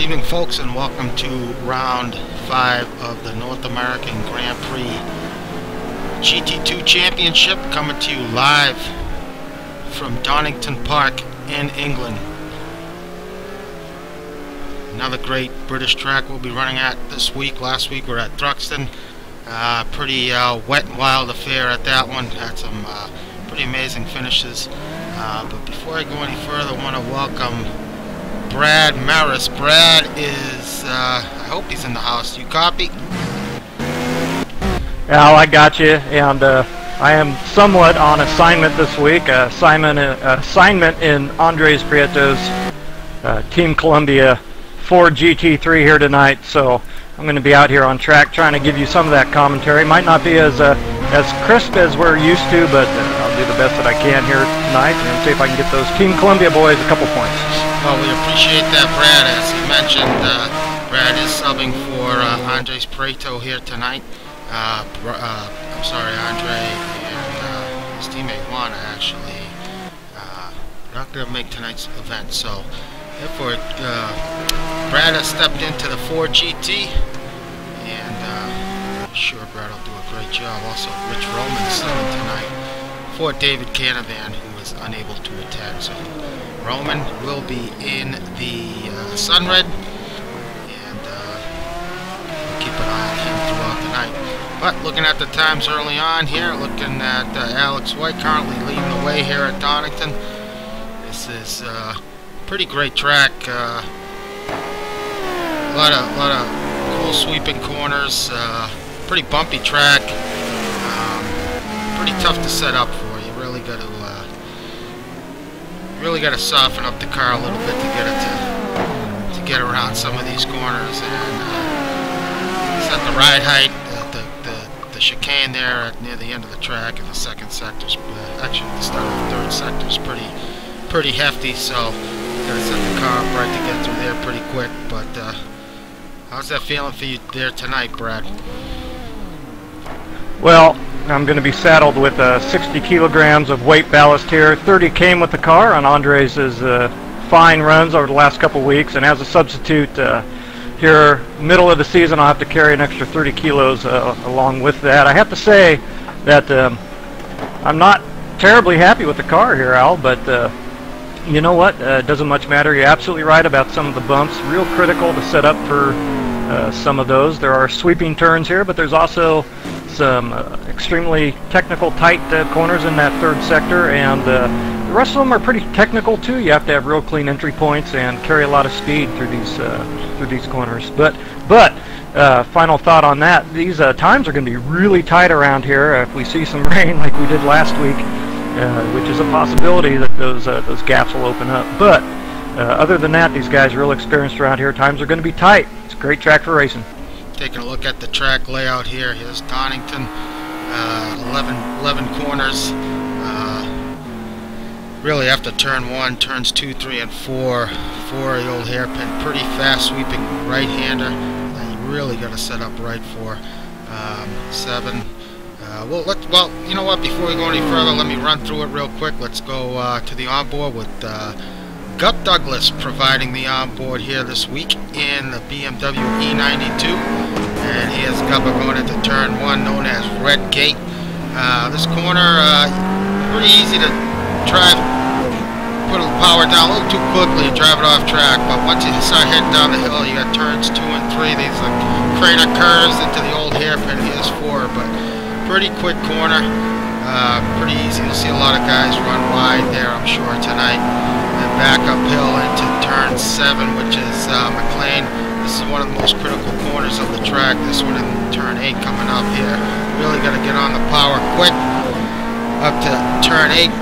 evening, folks, and welcome to round 5 of the North American Grand Prix GT2 Championship, coming to you live from Donnington Park in England. Another great British track we'll be running at this week. Last week we were at Thruxton. Pretty wet and wild affair at that one. Had some pretty amazing finishes. But before I go any further, I want to welcome Brad Maris. Brad is, I hope he's in the house. You copy? Al, I got you, and I am somewhat on assignment this week. Assignment in Andres Prieto's Team Columbia Ford GT3 here tonight, so I'm going to be out here on track trying to give you some of that commentary. Might not be as crisp as we're used to, but I'll do the best that I can here tonight and see if I can get those Team Columbia boys a couple points. Well, we appreciate that, Brad. As you mentioned, Brad is subbing for Andres Prieto here tonight. I'm sorry, Andre and his teammate Juan actually not going to make tonight's event. So, therefore, Brad has stepped into the Ford GT, and I'm sure Brad will do a great job. Also, Rich Roman subbing tonight for David Canavan, who was unable to attend. So, Roman will be in the Sunred, and we'll keep an eye on him throughout the night. But looking at the times early on here, looking at Alex White currently leading the way here at Donnington. This is a pretty great track. A lot of cool sweeping corners. Pretty bumpy track. Pretty tough to set up for. You really got to soften up the car a little bit to get it to get around some of these corners. And set the ride height, the chicane there near the end of the track, and the second sector's actually the start of the third sector's pretty hefty. So you got to set the car up right to get through there pretty quick. But how's that feeling for you there tonight, Brad? Well, I'm going to be saddled with 60 kilograms of weight ballast here. 30 came with the car on Andres' fine runs over the last couple weeks, and as a substitute here middle of the season I'll have to carry an extra 30 kilos along with that. I have to say that I'm not terribly happy with the car here, Al, but you know what, it doesn't much matter. You're absolutely right about some of the bumps. Real critical to set up for some of those. There are sweeping turns here, but there's also some extremely technical tight corners in that third sector, and the rest of them are pretty technical too. You have to have real clean entry points and carry a lot of speed through these corners. But final thought on that: these times are going to be really tight around here. If we see some rain like we did last week, which is a possibility that those gaps will open up. But other than that, these guys are real experienced around here. Times are going to be tight. It's a great track for racing. Taking a look at the track layout here. Here's Donnington, 11 corners. Really after turn 1, turns 2, 3, and 4, the old hairpin. Pretty fast sweeping right-hander that you really got to set up right for. 7. Well, you know what? Before we go any further, let me run through it real quick. Let's go to the onboard with Gup Douglas providing the onboard here this week in the BMW E92. And here's Gupper going into turn 1, known as Red Gate. This corner, pretty easy to drive, put a power down a little too quickly and drive it off track. But once you start heading down the hill, you got turns 2 and 3. These are crater curves into the old hairpin. Here's 4, but pretty quick corner. Pretty easy. You'll see a lot of guys run wide there, I'm sure, tonight. And back uphill into turn 7, which is McLean. This is one of the most critical corners of the track. This one in turn 8 coming up here. Really got to get on the power quick. Up to turn 8,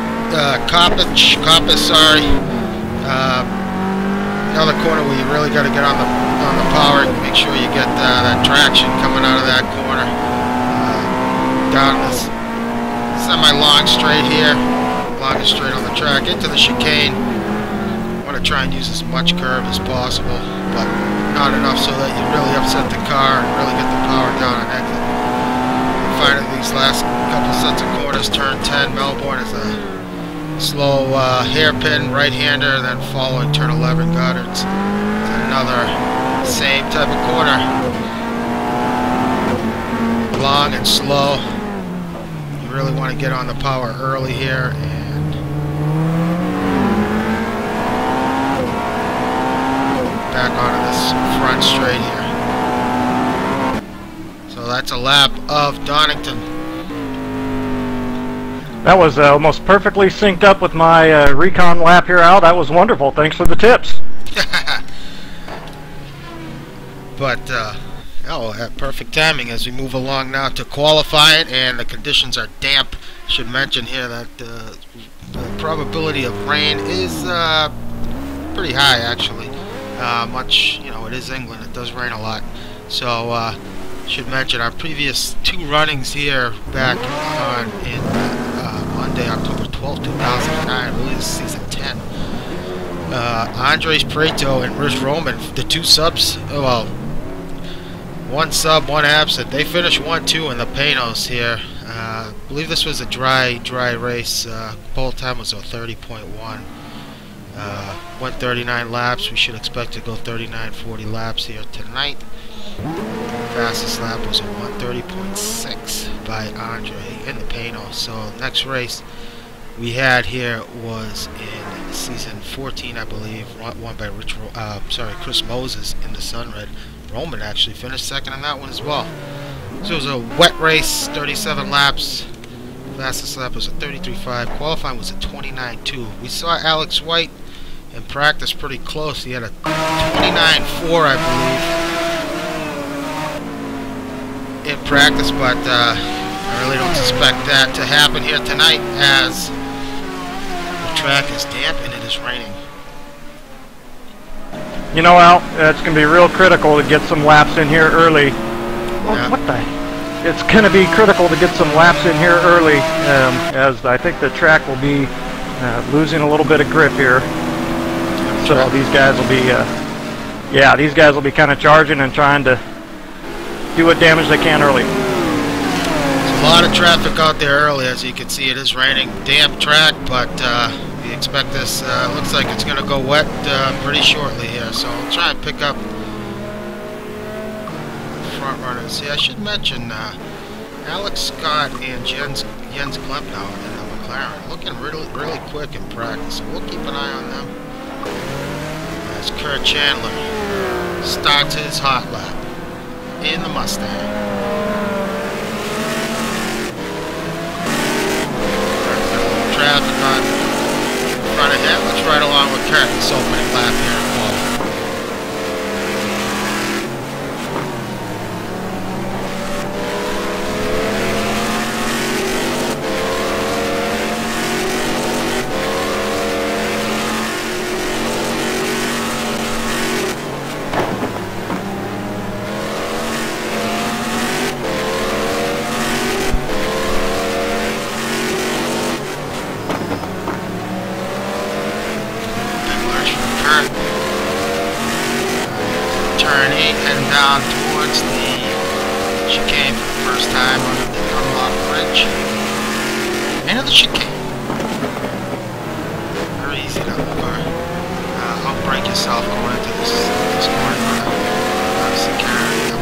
Coppice, sorry. Another corner where you really got to get on the power. Make sure you get that traction coming out of that corner. Down this semi-long straight here, longest straight on the track, into the chicane. Want to try and use as much curve as possible, but not enough so that you really upset the car and really get the power down and exit. And finally, these last couple sets of corners, turn 10, Melbourne is a slow hairpin right-hander, then following turn 11 Goddards. Another same type of corner. Long and slow. You really want to get on the power early here, and back onto this front straight here. So that's a lap of Donnington. That was almost perfectly synced up with my recon lap here, Al. That was wonderful. Thanks for the tips. But perfect timing as we move along now to qualifying, and the conditions are damp. Should mention here that the probability of rain is pretty high, actually. It is England, it does rain a lot. So should mention our previous 2 runnings here back on in Monday, October 12th, 2009, really this season 10. Andres Prieto and Rich Roman, the 2 subs, well, 1 sub, 1 absent. They finished 1-2 in the Panos here. I believe this was a dry race. Pole time was a 30.1. Went 39 laps. We should expect to go 39-40 laps here tonight. Fastest lap was a 130.6 by Andre in the Panos. So next race we had here was in season 14, I believe, won by Chris Moses in the Sunred. Roman actually finished second in that one as well. So it was a wet race, 37 laps. Fastest lap was a 33.5. Qualifying was a 29.2. We saw Alex White in practice pretty close. He had a 29.4, I believe, in practice, but I really don't suspect that to happen here tonight, as the track is damp and it is raining. You know, Al, it's going to be real critical to get some laps in here early. Yeah. What the? It's going to be critical to get some laps in here early, as I think the track will be losing a little bit of grip here. So these guys will be, these guys will be kind of charging and trying to do what damage they can early. There's a lot of traffic out there early, as you can see. It is raining, damp track, but we expect this. Looks like it's going to go wet pretty shortly here, so I'll try and pick up front runners. Yeah, I should mention Alex Scott and Jens Klempnauer in the McLaren looking really quick in practice, so we'll keep an eye on them. As Kurt Chandler starts his hot lap in the Mustang. Traffic on front of him. Let's ride along with Kurt this opening lap here in qualifying. Turn 8 heading down towards the chicane for the first time under the Dunlop Bridge. Into the chicane. Very easy to over. Don't break yourself going into this corner. Obviously,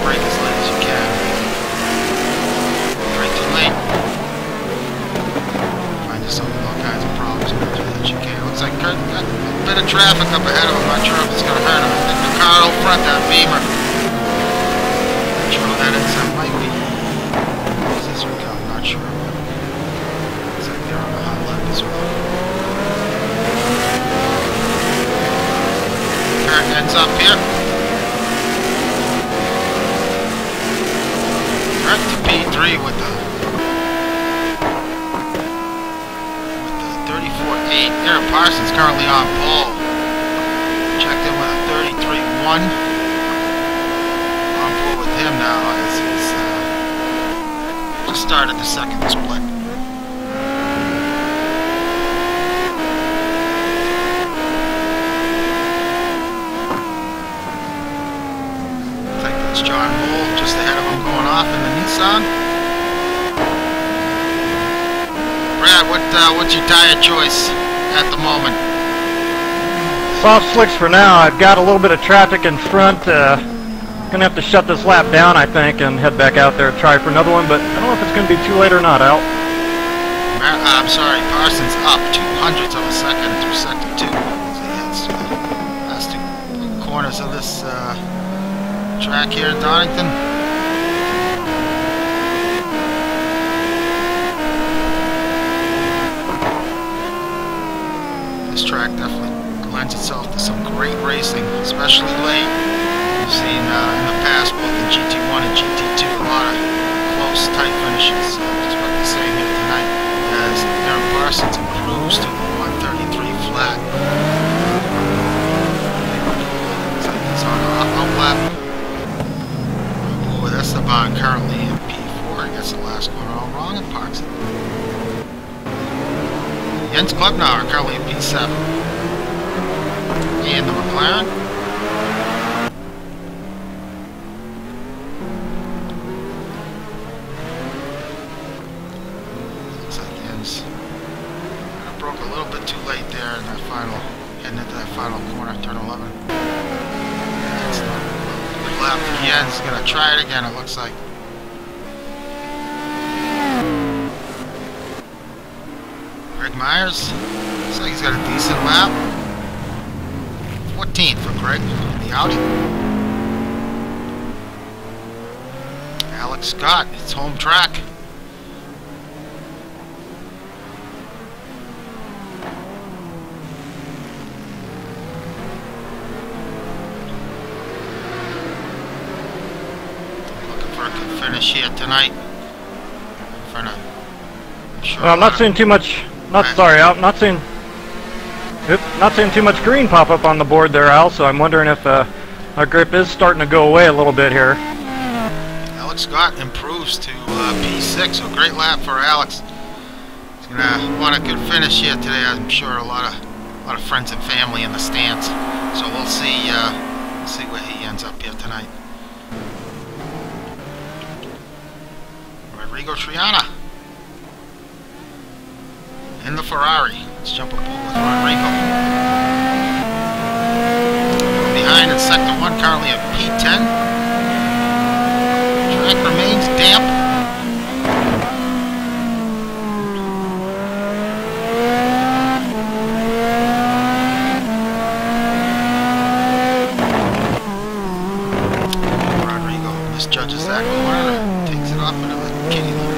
brake as late as you can. Brake too late. Find yourself with all kinds of problems going through that chicane. Looks like Kurt got a bit of traffic up ahead of him. I'm not sure if it's going to hurt him. I think the car out front, that Beamer. Not sure who that is. That might be Cicerca. I'm not sure. Looks like they're on the hot left as well. Kurt ends up here. Right to P3 with the 34.8. Eiran Parsons currently on pole. Checked in with a 33.1. On pole with him now as he's just started the second split. Looks like it's John Bull just ahead of him going off in the Nissan. that? What's your tire choice at the moment? Soft slicks for now. I've got a little bit of traffic in front. Gonna have to shut this lap down, I think, and head back out there and try for another one, but I don't know if it's gonna be too late or not, Al. I'm sorry, Parsons up 200ths of a second through sector 2. So yeah, it's last two corners of this track here in Donnington. This track definitely lends itself to some great racing, especially late. We've seen in the past, both in GT1 and GT2, a lot of close, tight finishes. So expect the same here tonight as Eiran Parsons improves to 133 flat. Looks like he's on an up lap. Oh, that's the bond currently in P4. He gets the last corner all wrong and parks it. Jens Klebnauer currently in P7. And the McLaren. Looks like Jens broke a little bit too late there in that final, heading into that final corner, turn 11. That's not a good lap for Jens. He's gonna try it again, it looks like. Greg Myers, looks like he's got a decent lap. 14th for Greg in the Audi. Alex Scott, it's home track. Looking for a good finish here tonight. I'm sure Well, I'm not seeing too much. I'm not seeing too much green pop up on the board there, Al. So I'm wondering if our grip is starting to go away a little bit here. Alex Scott improves to P6, so great lap for Alex. He's gonna want a good finish here today. I'm sure a lot of friends and family in the stands. So we'll see where he ends up here tonight. Rodrigo Triana in the Ferrari. Let's jump aboard with Rodrigo. From behind in sector 1, currently at P10. Track remains damp. Rodrigo misjudges that corner, takes it off into the kitty litter.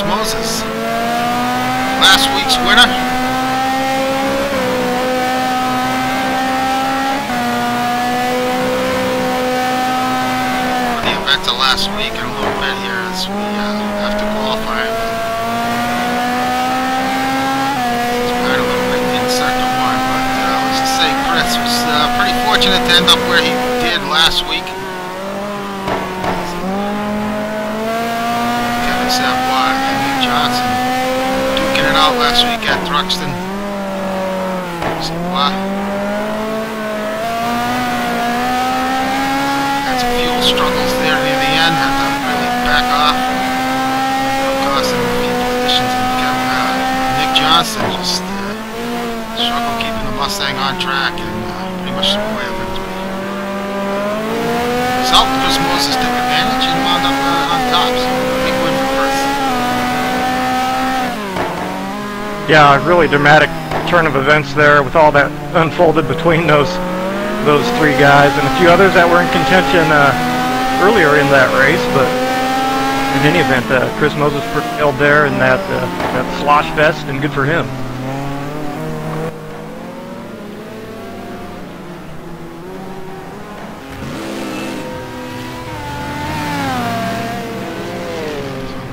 Moses, last week's winner. For the event of last week and a little bit here as we have to qualify. It's behind a little bit in sector 1, but let's just say Chris was pretty fortunate to end up where he did last week. Kevin Savoy. Johnson duking it out last week at Thruxton. So, had some fuel struggles there near the end, had to really back off. Costing a few positions, and Nick Johnson just struggled keeping the Mustang on track and pretty much took away a victory. South Chris Moses took advantage and wound up on top, so big win for Chris. Yeah, a really dramatic turn of events there with all that unfolded between those three guys and a few others that were in contention earlier in that race. But in any event, Chris Moses prevailed there in that slosh fest, and good for him.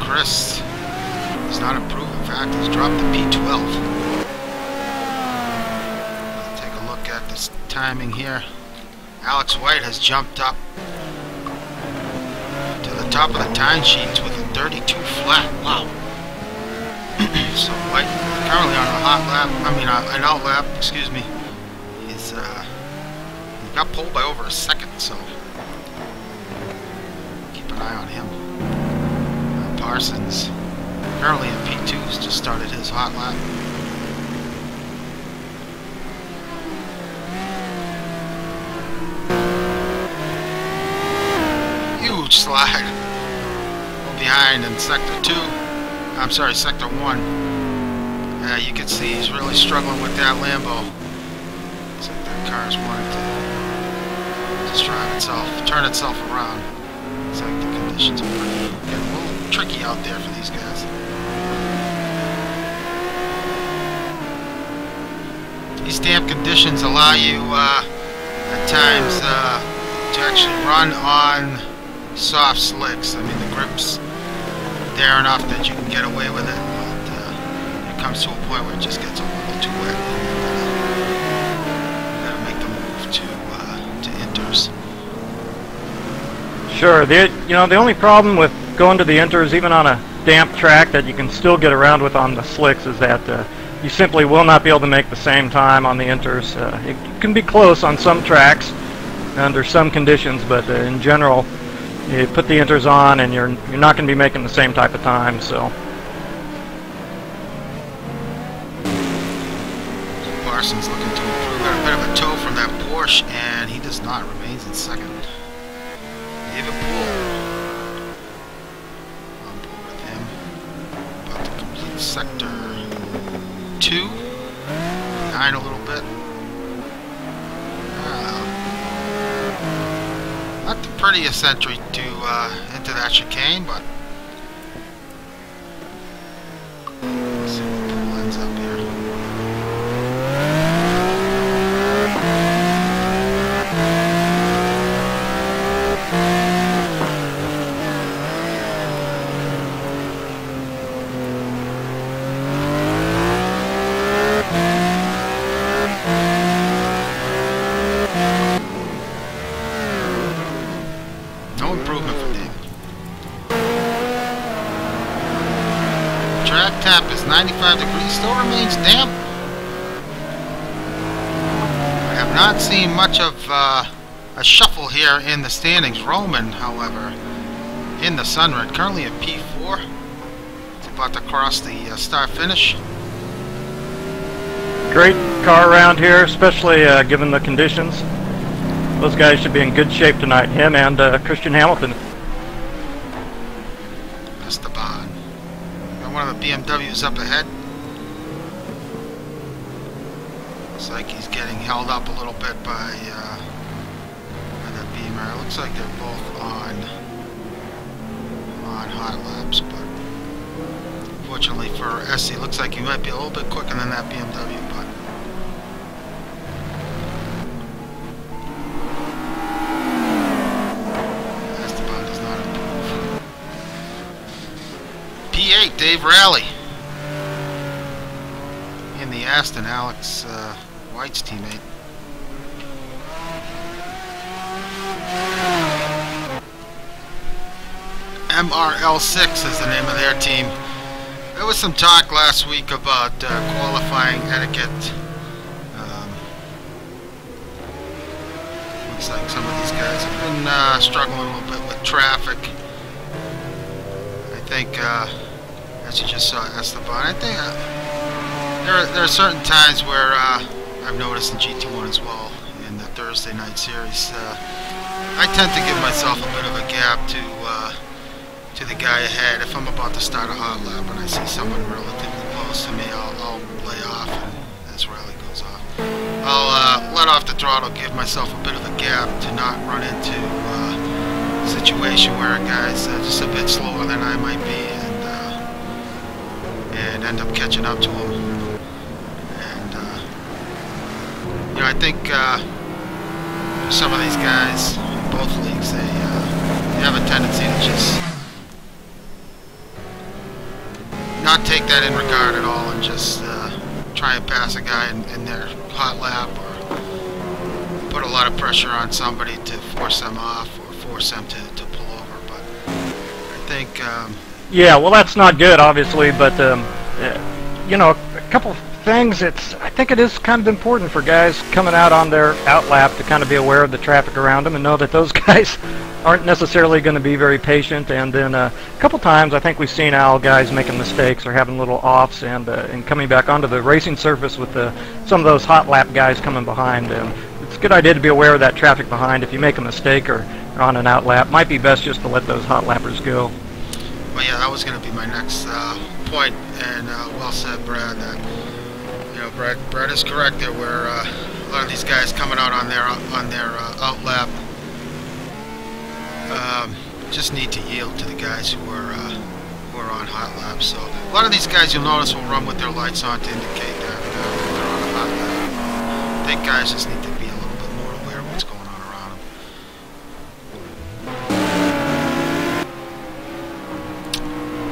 Chris has not improved. In fact, he's dropped to P12. Take a look at this timing here. Alex White has jumped up to the top of the time sheets with a 32 flat. Wow. So White currently on a hot lap. An out lap. Excuse me. He's he got pulled by over a second. So keep an eye on him. Parsons. currently in P2, has just started his hot lap. Huge slide. Behind in sector 2. I'm sorry, sector 1. You can see he's really struggling with that Lambo. Looks like that car's wanting to just turn itself around. Looks like the conditions are getting a little tricky out there for these guys. These damp conditions allow you at times to actually run on soft slicks. I mean, the grip's there enough that you can get away with it, but it comes to a point where it just gets a little too wet. You gotta make the move to inters. Sure. The only problem with going to the inters, even on a damp track that you can still get around with on the slicks, is that you simply will not be able to make the same time on the inters. It can be close on some tracks under some conditions, but in general, you put the inters on and you're not going to be making the same type of time. So Parsons looking to improve. Got a bit of a toe from that Porsche, and he does not. Remains in second. David Poole on board with him. About to complete sector 2. Behind a little bit. Not the prettiest entry to into that chicane, but let's see what Poole ends up here. Track temp is 95 degrees, still remains damp. I have not seen much of a shuffle here in the standings. Roman, however, in the Sunred, currently at P4. It's about to cross the start finish. great car around here, especially given the conditions. Those guys should be in good shape tonight, him and Christian Hamilton. Esteban. Got one of the BMWs up ahead. Looks like he's getting held up a little bit by that Beamer. It looks like they're both on hot laps, but fortunately for Essie, looks like he might be a little bit quicker than that BMW, but Esteban does not improve. P8, Dave Rowley. In the Aston, Alex White's teammate. MRL6 is the name of their team. There was some talk last week about qualifying etiquette. Looks like some of these guys have been struggling a little bit with traffic. I think, as you just saw Esteban, I think there are certain times where I've noticed in GT1 as well, in the Thursday night series, I tend to give myself a bit of a gap to the guy ahead. If I'm about to start a hot lap and I see someone relatively close to me, I'll lay off, and as Riley goes off, I'll let off the throttle, give myself a bit of a gap to not run into a situation where a guy's just a bit slower than I might be, and end up catching up to him. And you know, I think some of these guys in both leagues, they have a tendency to just not take that in regard at all and just try and pass a guy in their hot lap, or put a lot of pressure on somebody to force them off or force them to pull over. But I think yeah, well, that's not good, obviously, but you know, a couple of things. I think it is kind of important for guys coming out on their out lap to kind of be aware of the traffic around them and know that those guys aren't necessarily going to be very patient, and then a couple times I think we've seen Al guys making mistakes or having little offs and coming back onto the racing surface with some of those hot lap guys coming behind. It's a good idea to be aware of that traffic behind. If you make a mistake or on an out lap, might be best just to let those hot lappers go. Well, yeah, that was going to be my next point, and well said, Brad. That Brad is correct there. Where a lot of these guys coming out on their out lap just need to yield to the guys who are on hot laps. So a lot of these guys, you'll notice, will run with their lights on to indicate that they're on a hot lap. I think guys just need to be a little bit more aware of what's going on around them.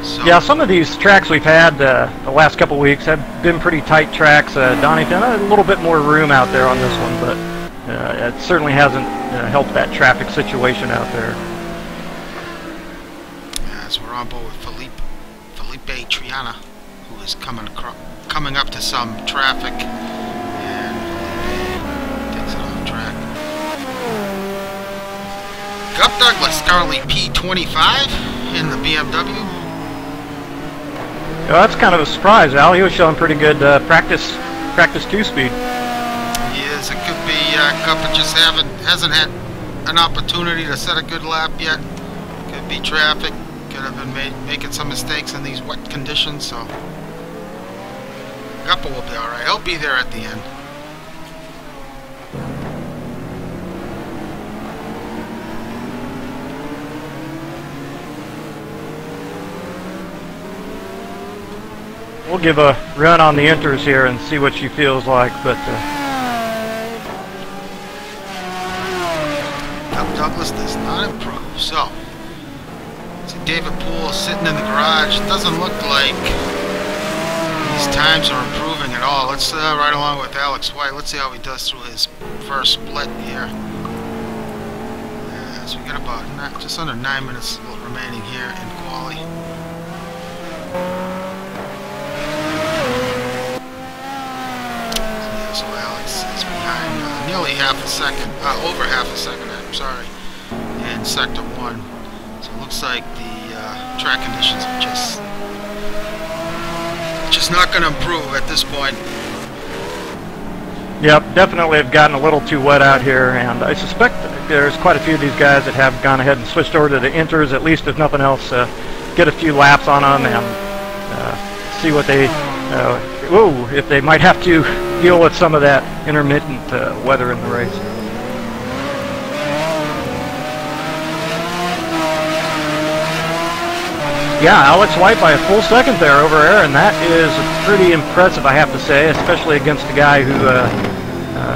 So, yeah, some of these tracks we've had the last couple weeks have been pretty tight tracks. Donington, a little bit more room out there on this one, but it certainly hasn't helped that traffic situation out there. As we're on board with Felipe Triana, who is coming up to some traffic, and Felipe takes it off track. Gup Douglas, currently P25 in the BMW. Well, that's kind of a surprise, Al. He was showing pretty good practice 2 speed. He is. It could be Gup just hasn't had an opportunity to set a good lap yet. Could be traffic. Could have been making some mistakes in these wet conditions. So Gup will be all right. He'll be there at the end. We'll give a run on the inters here and see what she feels like, but Douglas does not improve. So see David Poole sitting in the garage. It doesn't look like these times are improving at all. Let's ride along with Alex White. Let's see how he does through his first split here. So we got about just under 9 minutes remaining here in quali. So Alex is behind nearly half a second, over half a second, I'm sorry, in sector 1. So it looks like the track conditions are just not going to improve at this point. Yep, definitely have gotten a little too wet out here, and I suspect there's quite a few of these guys that have gone ahead and switched over to the inters, at least if nothing else, get a few laps on them and see what they, if they might have to deal with some of that intermittent weather in the race. Yeah, Alex White by a full second there over Eiran. That is pretty impressive, I have to say, especially against a guy who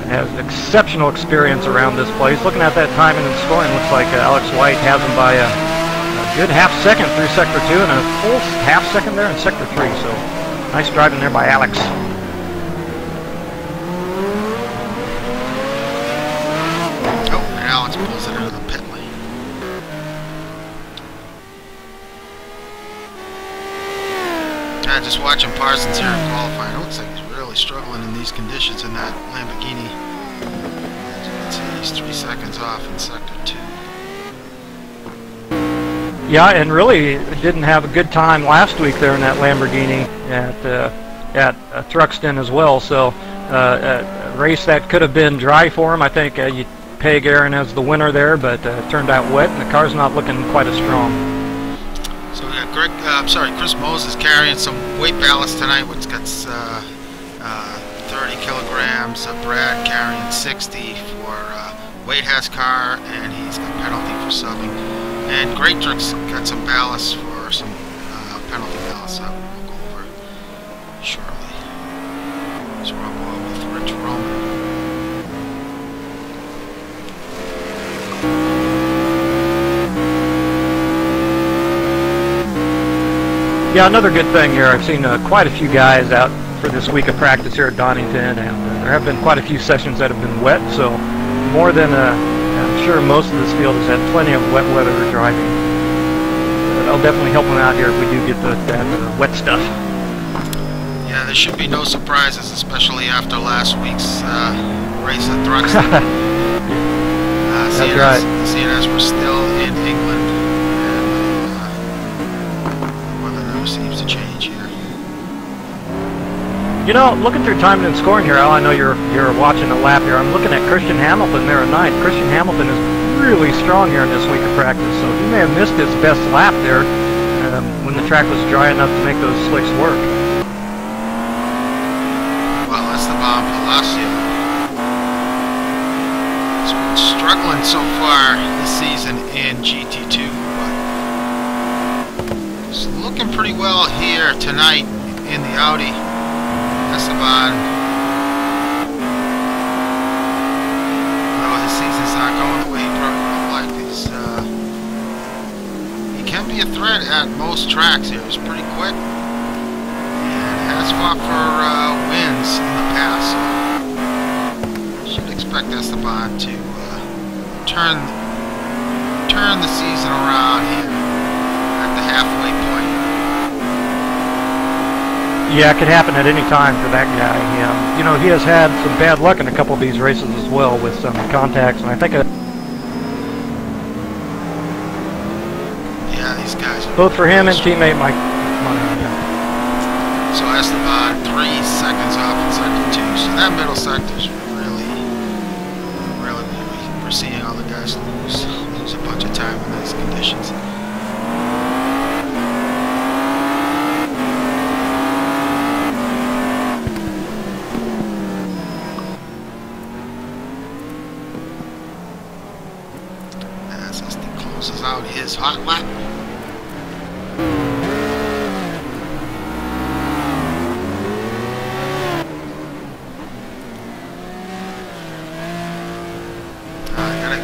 has exceptional experience around this place. Looking at that timing and scoring, looks like Alex White has him by a good half second through sector 2 and a full half second there in sector 3. So nice driving there by Alex. Alex pulls it into the pit lane. Just watching Parsons here in qualifying, it looks like he's really struggling in these conditions in that Lamborghini. As you can see, he's 3 seconds off in sector 2. Yeah, and really didn't have a good time last week there in that Lamborghini at Truxton as well. So a race that could have been dry for him. I think you peg Eiran as the winner there, but turned out wet, and the car's not looking quite as strong. So we got Chris Moses carrying some weight ballast tonight, which got 30 kilograms. Brad carrying 60 for Wade has car, and he's got penalty for subbing. And Greatrick's got some ballast for some penalty ballast that we'll go over shortly. So we're on board with Rich Roman. Yeah, another good thing here, I've seen quite a few guys out for this week of practice here at Donnington, and there have been quite a few sessions that have been wet, so more than I'm sure most of this field has had plenty of wet weather driving. That'll definitely help them out here if we do get that wet stuff. Yeah, there should be no surprises, especially after last week's race at Thruxton. That's right. Seeing as we're still in You know, looking through timing and scoring here, Al, I know you're watching a lap here. I'm looking at Christian Hamilton there at 9th. Christian Hamilton is really strong here in this week of practice, so he may have missed his best lap there when the track was dry enough to make those slicks work. Well, Esteban Palacio has been struggling so far this season in GT2, but it's looking pretty well here tonight in the Audi. Esteban, though his season's not going the way he probably would like, he can be a threat at most tracks here. He's pretty quick and has fought for wins in the past, so should expect Esteban to turn the season around here at the halfway point. Yeah, it could happen at any time for that guy. You know, he has had some bad luck in a couple of these races as well with some contacts, and I think yeah, these guys are both for him and teammate Mike. So Esteban 3 seconds off in sector 2. So that middle sector is really we're seeing all the guys lose a bunch of time in these conditions. Out his hot lap. I gotta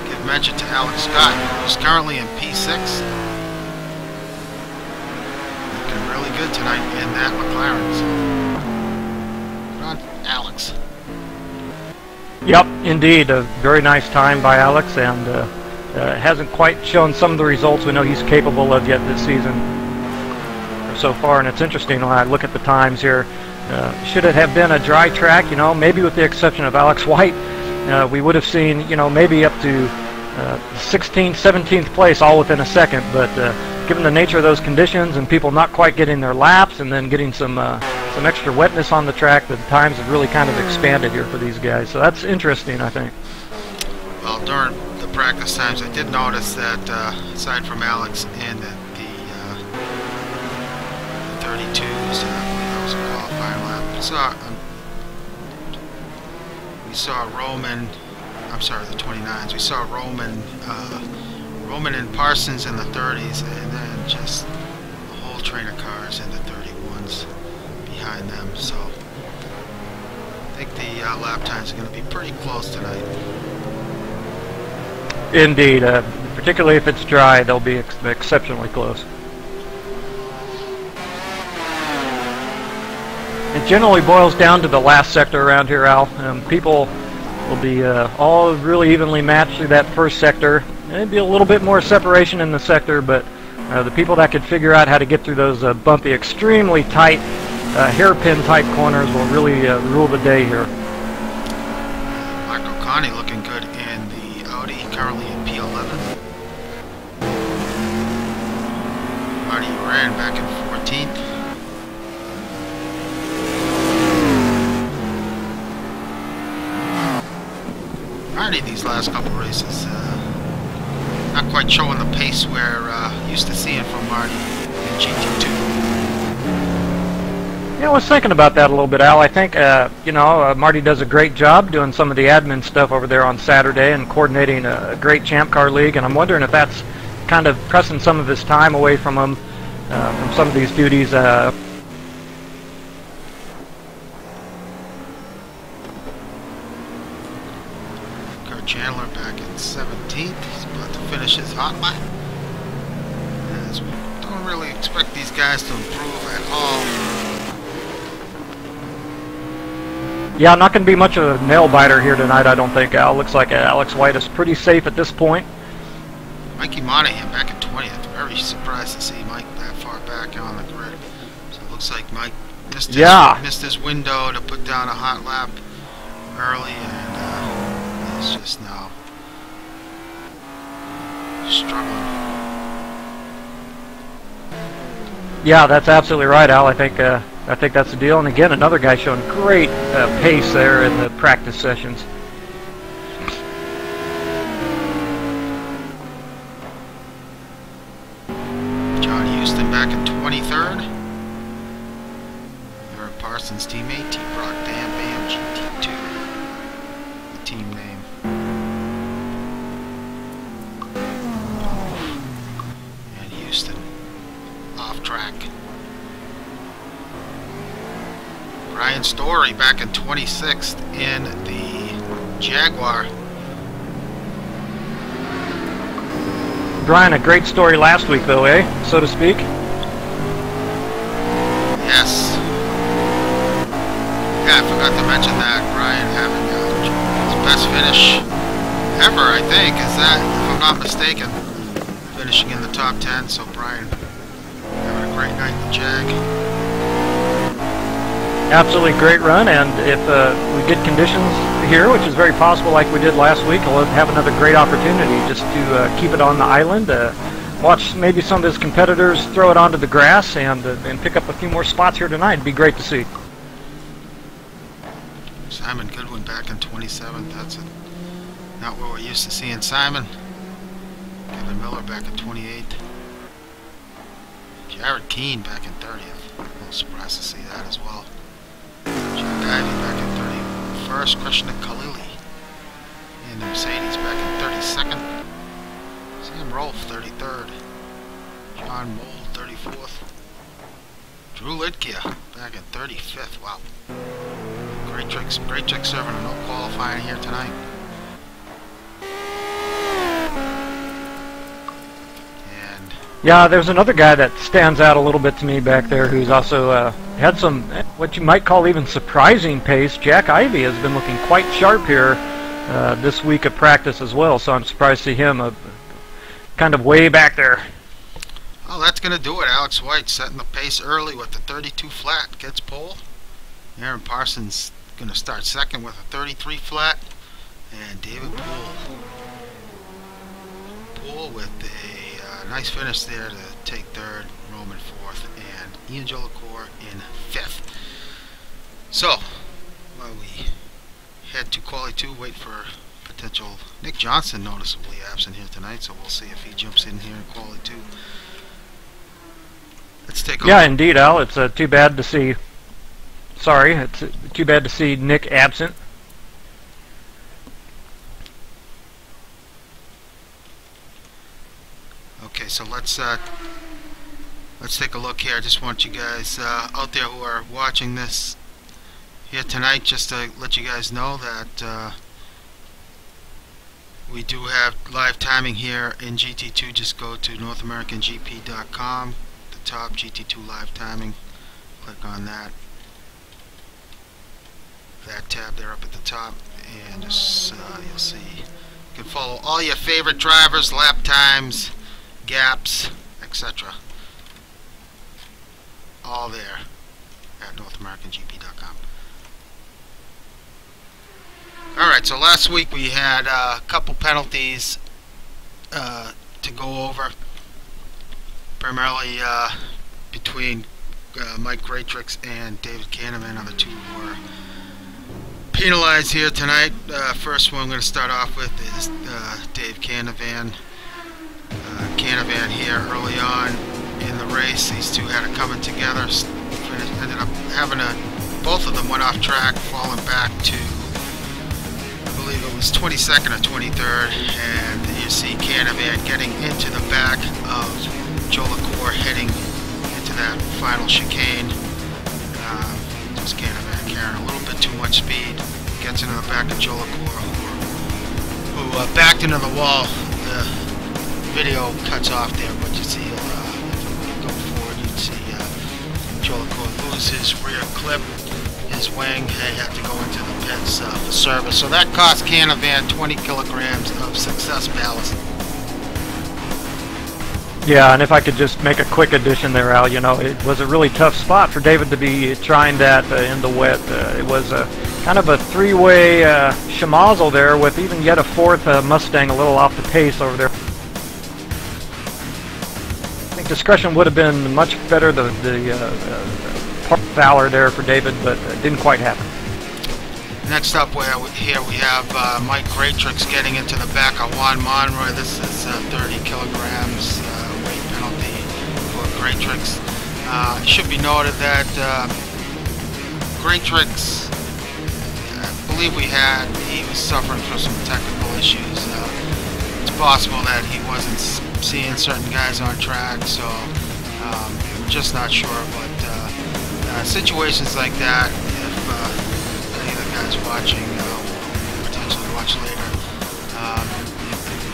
give mention to Alex Scott, who's currently in P6. Looking really good tonight in that McLaren. So, good on Alex. Yep, indeed, a very nice time by Alex, and hasn't quite shown some of the results we know he's capable of yet this season so far. And it's interesting when I look at the times here. Should it have been a dry track, you know, maybe with the exception of Alex White, we would have seen, you know, maybe up to 16th, 17th place all within a second. But given the nature of those conditions and people not quite getting their laps and then getting some extra wetness on the track, the times have really kind of expanded here for these guys. So that's interesting, I think. Well, during the practice times, I did notice that aside from Alex and the 32s, that was a qualifying lap. We saw Roman. I'm sorry, the 29s. We saw Roman and Parsons in the 30s, and then just a whole train of cars in the 31s behind them. So I think the lap times are going to be pretty close tonight. Indeed, particularly if it's dry, they'll be exceptionally close. It generally boils down to the last sector around here, Al. People will be all really evenly matched through that first sector. There'd be a little bit more separation in the sector, but the people that could figure out how to get through those bumpy, extremely tight, hairpin type corners will really rule the day here. Michael Connie looking good in the Audi, currently in P11. Marty Eiran back in 14th. Marty these last couple races not quite showing the pace we're used to seeing from Marty in GT2. Yeah, I was thinking about that a little bit, Al. I think, you know, Marty does a great job doing some of the admin stuff over there on Saturday and coordinating a great Champ Car League, and I'm wondering if that's kind of pressing some of his time away from him, from some of these duties. Chandler back in 17th. He's about to finish his hot lap. As we don't really expect these guys to improve at all. Yeah, not going to be much of a nail biter here tonight, I don't think, Al. Looks like Alex White is pretty safe at this point. Mikey Monahan back in 20th. Very surprised to see Mike that far back on the grid. So it looks like Mike missed his window to put down a hot lap early, and he's just now struggling. Yeah, that's absolutely right, Al. I think I think that's the deal. And again, another guy showing great pace there in the practice sessions. Back in 23rd. Eiran Parsons' teammate, T-Brock Bam Bam GT2, the team name. And Houston, off track. Brian Story back in 26th in the Jaguar. Brian, a great story last week though, eh? So to speak. Yes. Yeah, I forgot to mention that. Brian having his best finish ever, I think. Is that, if I'm not mistaken, finishing in the top 10. So Brian having a great night in the Jag. Absolutely great run, and if we get conditions here, which is very possible like we did last week, we'll have another great opportunity just to keep it on the island. Watch maybe some of his competitors throw it onto the grass and pick up a few more spots here tonight. It'd be great to see. Simon Goodwin back in 27th. That's not what we're used to seeing Simon. Kevin Miller back in 28th. Jared Keane back in 30th. A little surprised to see that as well. Jack Ivey back in 31st. Krishna Khalili in the Mercedes back in 32nd. Sam Rolfe, 33rd. John Mould, 34th. Drew Lidkia back in 35th. Wow. Great trick serving and no qualifying here tonight. And yeah, there's another guy that stands out a little bit to me back there who's also had some, what you might call even surprising pace. Jack Ivey has been looking quite sharp here this week of practice as well, so I'm surprised to see him kind of way back there. Well, that's going to do it. Alex White setting the pace early with the 32 flat. Gets pole. Eiran Parsons going to start second with a 33 flat. And David Poole with a nice finish there to take third. Roman fourth. And Ian Jolicoeur in fifth. So, while we head to quali 2, wait for potential. Nick Johnson noticeably absent here tonight, so we'll see if he jumps in here in quali 2. Let's take a look. Yeah, indeed, Al. It's too bad to see. Sorry, it's too bad to see Nick absent. Okay, so let's take a look here. I just want you guys out there who are watching this here tonight, just to let you guys know that we do have live timing here in GT2. Just go to NorthAmericanGP.com, the top GT2 live timing. Click on that tab there up at the top, and just you'll see. You can follow all your favorite drivers, lap times, gaps, etc. All there at NorthAmericanGP.com. Alright, so last week we had a couple penalties to go over, primarily between Mike Greatrix and David Canavan, are the two who were penalized here tonight. First one I'm going to start off with is Dave Canavan. Canavan here early on in the race. These two had it coming together. Ended up having both of them went off track, falling back to, I believe it was 22nd or 23rd, and you see Canavan getting into the back of Jolicoeur, heading into that final chicane. Just Canavan carrying a little bit too much speed, gets into the back of Jolicoeur, who backed into the wall. The video cuts off there, but you see, if you go forward, you'd see Jolicoeur lose his rear clip, his wing. He had to go into the pits for service. So that cost Canavan 20 kilograms of success ballast. Yeah, and if I could just make a quick addition there, Al, you know, it was a really tough spot for David to be trying that in the wet. It was kind of a three-way schmozzle there, with even yet a fourth Mustang a little off the pace over there. I think discretion would have been much better. The Fowler there for David, but it didn't quite happen. Next up, here we have Mike Greatrix getting into the back of Juan Monroy. This is 30 kilograms weight penalty for Greatrix. It should be noted that Greatrix, I believe he was suffering from some technical issues. It's possible that he wasn't seeing certain guys on track, so we're just not sure. But situations like that, if any of the guys watching, potentially watch later,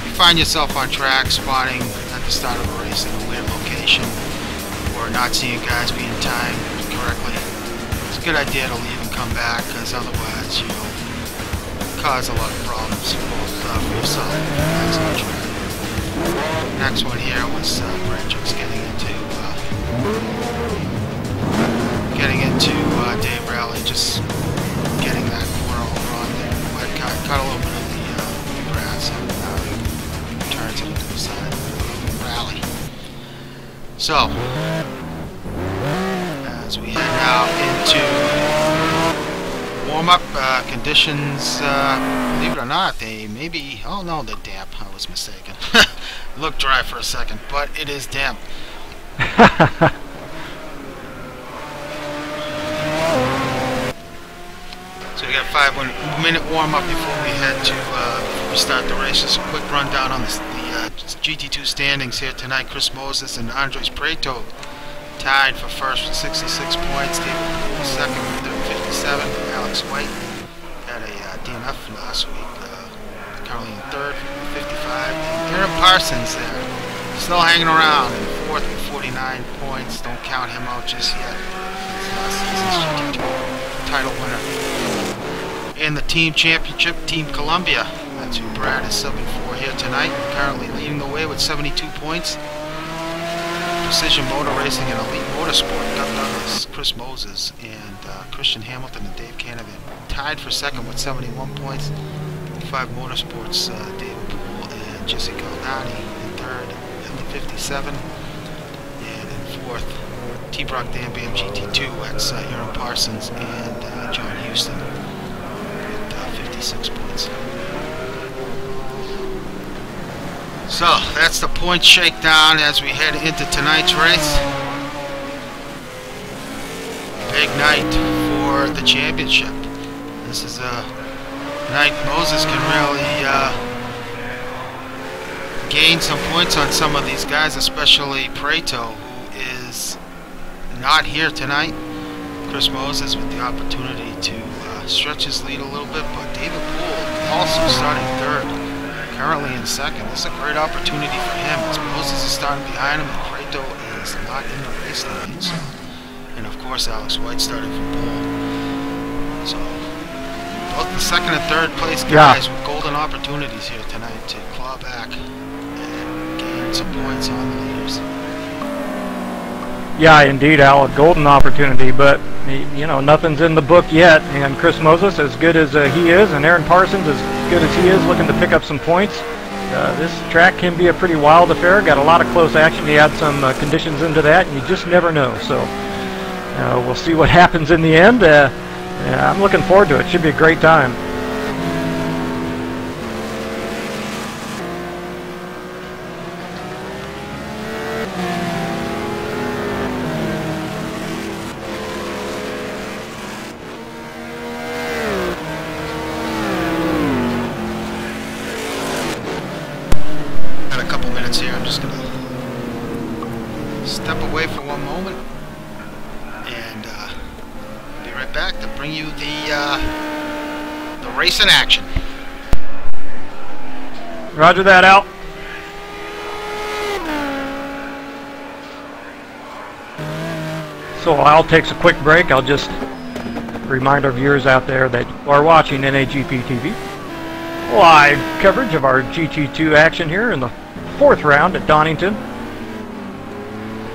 you find yourself on track, spotting at the start of a race in a weird location, or not seeing guys being timed correctly, it's a good idea to leave and come back, because otherwise you'll cause a lot of problems both for yourself and the guys on track. Next one here was Greatrix getting into Dave Rally, just getting that corner over on there. Cut a little bit of the grass and turns it into the side of Rally. So, as we head now into warm-up conditions, believe it or not, they may be, oh no, they're damp. I was mistaken. It looked dry for a second, but it is damp. So we got 5-minute warm-up before we head to before we start the race. Just a quick rundown on the GT2 standings here tonight. Chris Moses and Andres Prieto tied for first with 66 points. David Poole second with 57. Alex White had a DNF last week. Currently in third with 55. And Eiran Parsons there, still hanging around in fourth with 49 points. Don't count him out just yet. He's last season's GT2 title winner. In the team championship, Team Columbia, that's who Brad is subbing for here tonight. Currently leading the way with 72 points. Precision Motor Racing and Elite Motorsport, Doug Douglas, Chris Moses, and Christian Hamilton and Dave Canavan tied for second with 71 points. 5 Motorsports, David Poole and Jesse Galdani in third at 57. And in fourth, T-Brock Dan Bam GT2, that's Eiran Parsons and John Houston with 56 points. So that's the point shakedown as we head into tonight's race. Big night for the championship. This is a night Moses can really gain some points on some of these guys, especially Prieto, who is not here tonight. Chris Moses with the opportunity to stretch his lead a little bit, but David Poole also starting third, currently in second. This is a great opportunity for him as Moses is starting behind him and Prieto is not in the race tonight. So, and of course Alex White starting from pole. So both the second and third place guys with golden opportunities here tonight to claw back and gain some points on the leaders. Yeah, indeed, Al, a golden opportunity, but you know, nothing's in the book yet. And Chris Moses, as good as he is, and Eiran Parsons, as good as he is, looking to pick up some points. This track can be a pretty wild affair. Got a lot of close action. You add some conditions into that, and you just never know. So we'll see what happens in the end. I'm looking forward to it. Should be a great time. Here, I'm just going to step away for one moment and be right back to bring you the race in action. Roger that, Al. So Al takes a quick break. I'll just remind our viewers out there that you are watching NAGP TV. Live coverage of our GT2 action here in the fourth round at Donnington.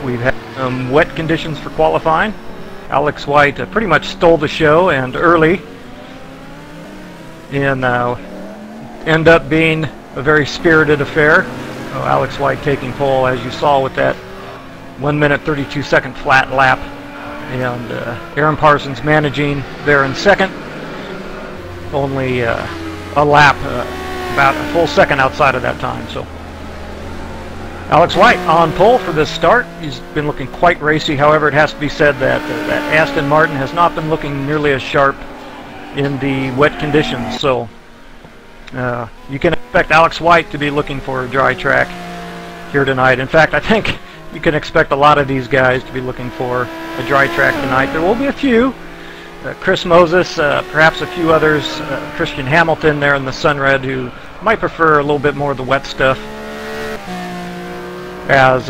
We've had some wet conditions for qualifying. Alex White pretty much stole the show and early, and end up being a very spirited affair. Alex White taking pole, as you saw, with that 1 minute 32 second flat lap and Eiran Parsons managing there in second. Only a lap, about a full second outside of that time. So Alex White on pole for this start. He's been looking quite racy. However, it has to be said that that Aston Martin has not been looking nearly as sharp in the wet conditions. So you can expect Alex White to be looking for a dry track here tonight. In fact, I think you can expect a lot of these guys to be looking for a dry track tonight. There will be a few. Chris Moses, perhaps a few others, Christian Hamilton there in the Sunred, who might prefer a little bit more of the wet stuff as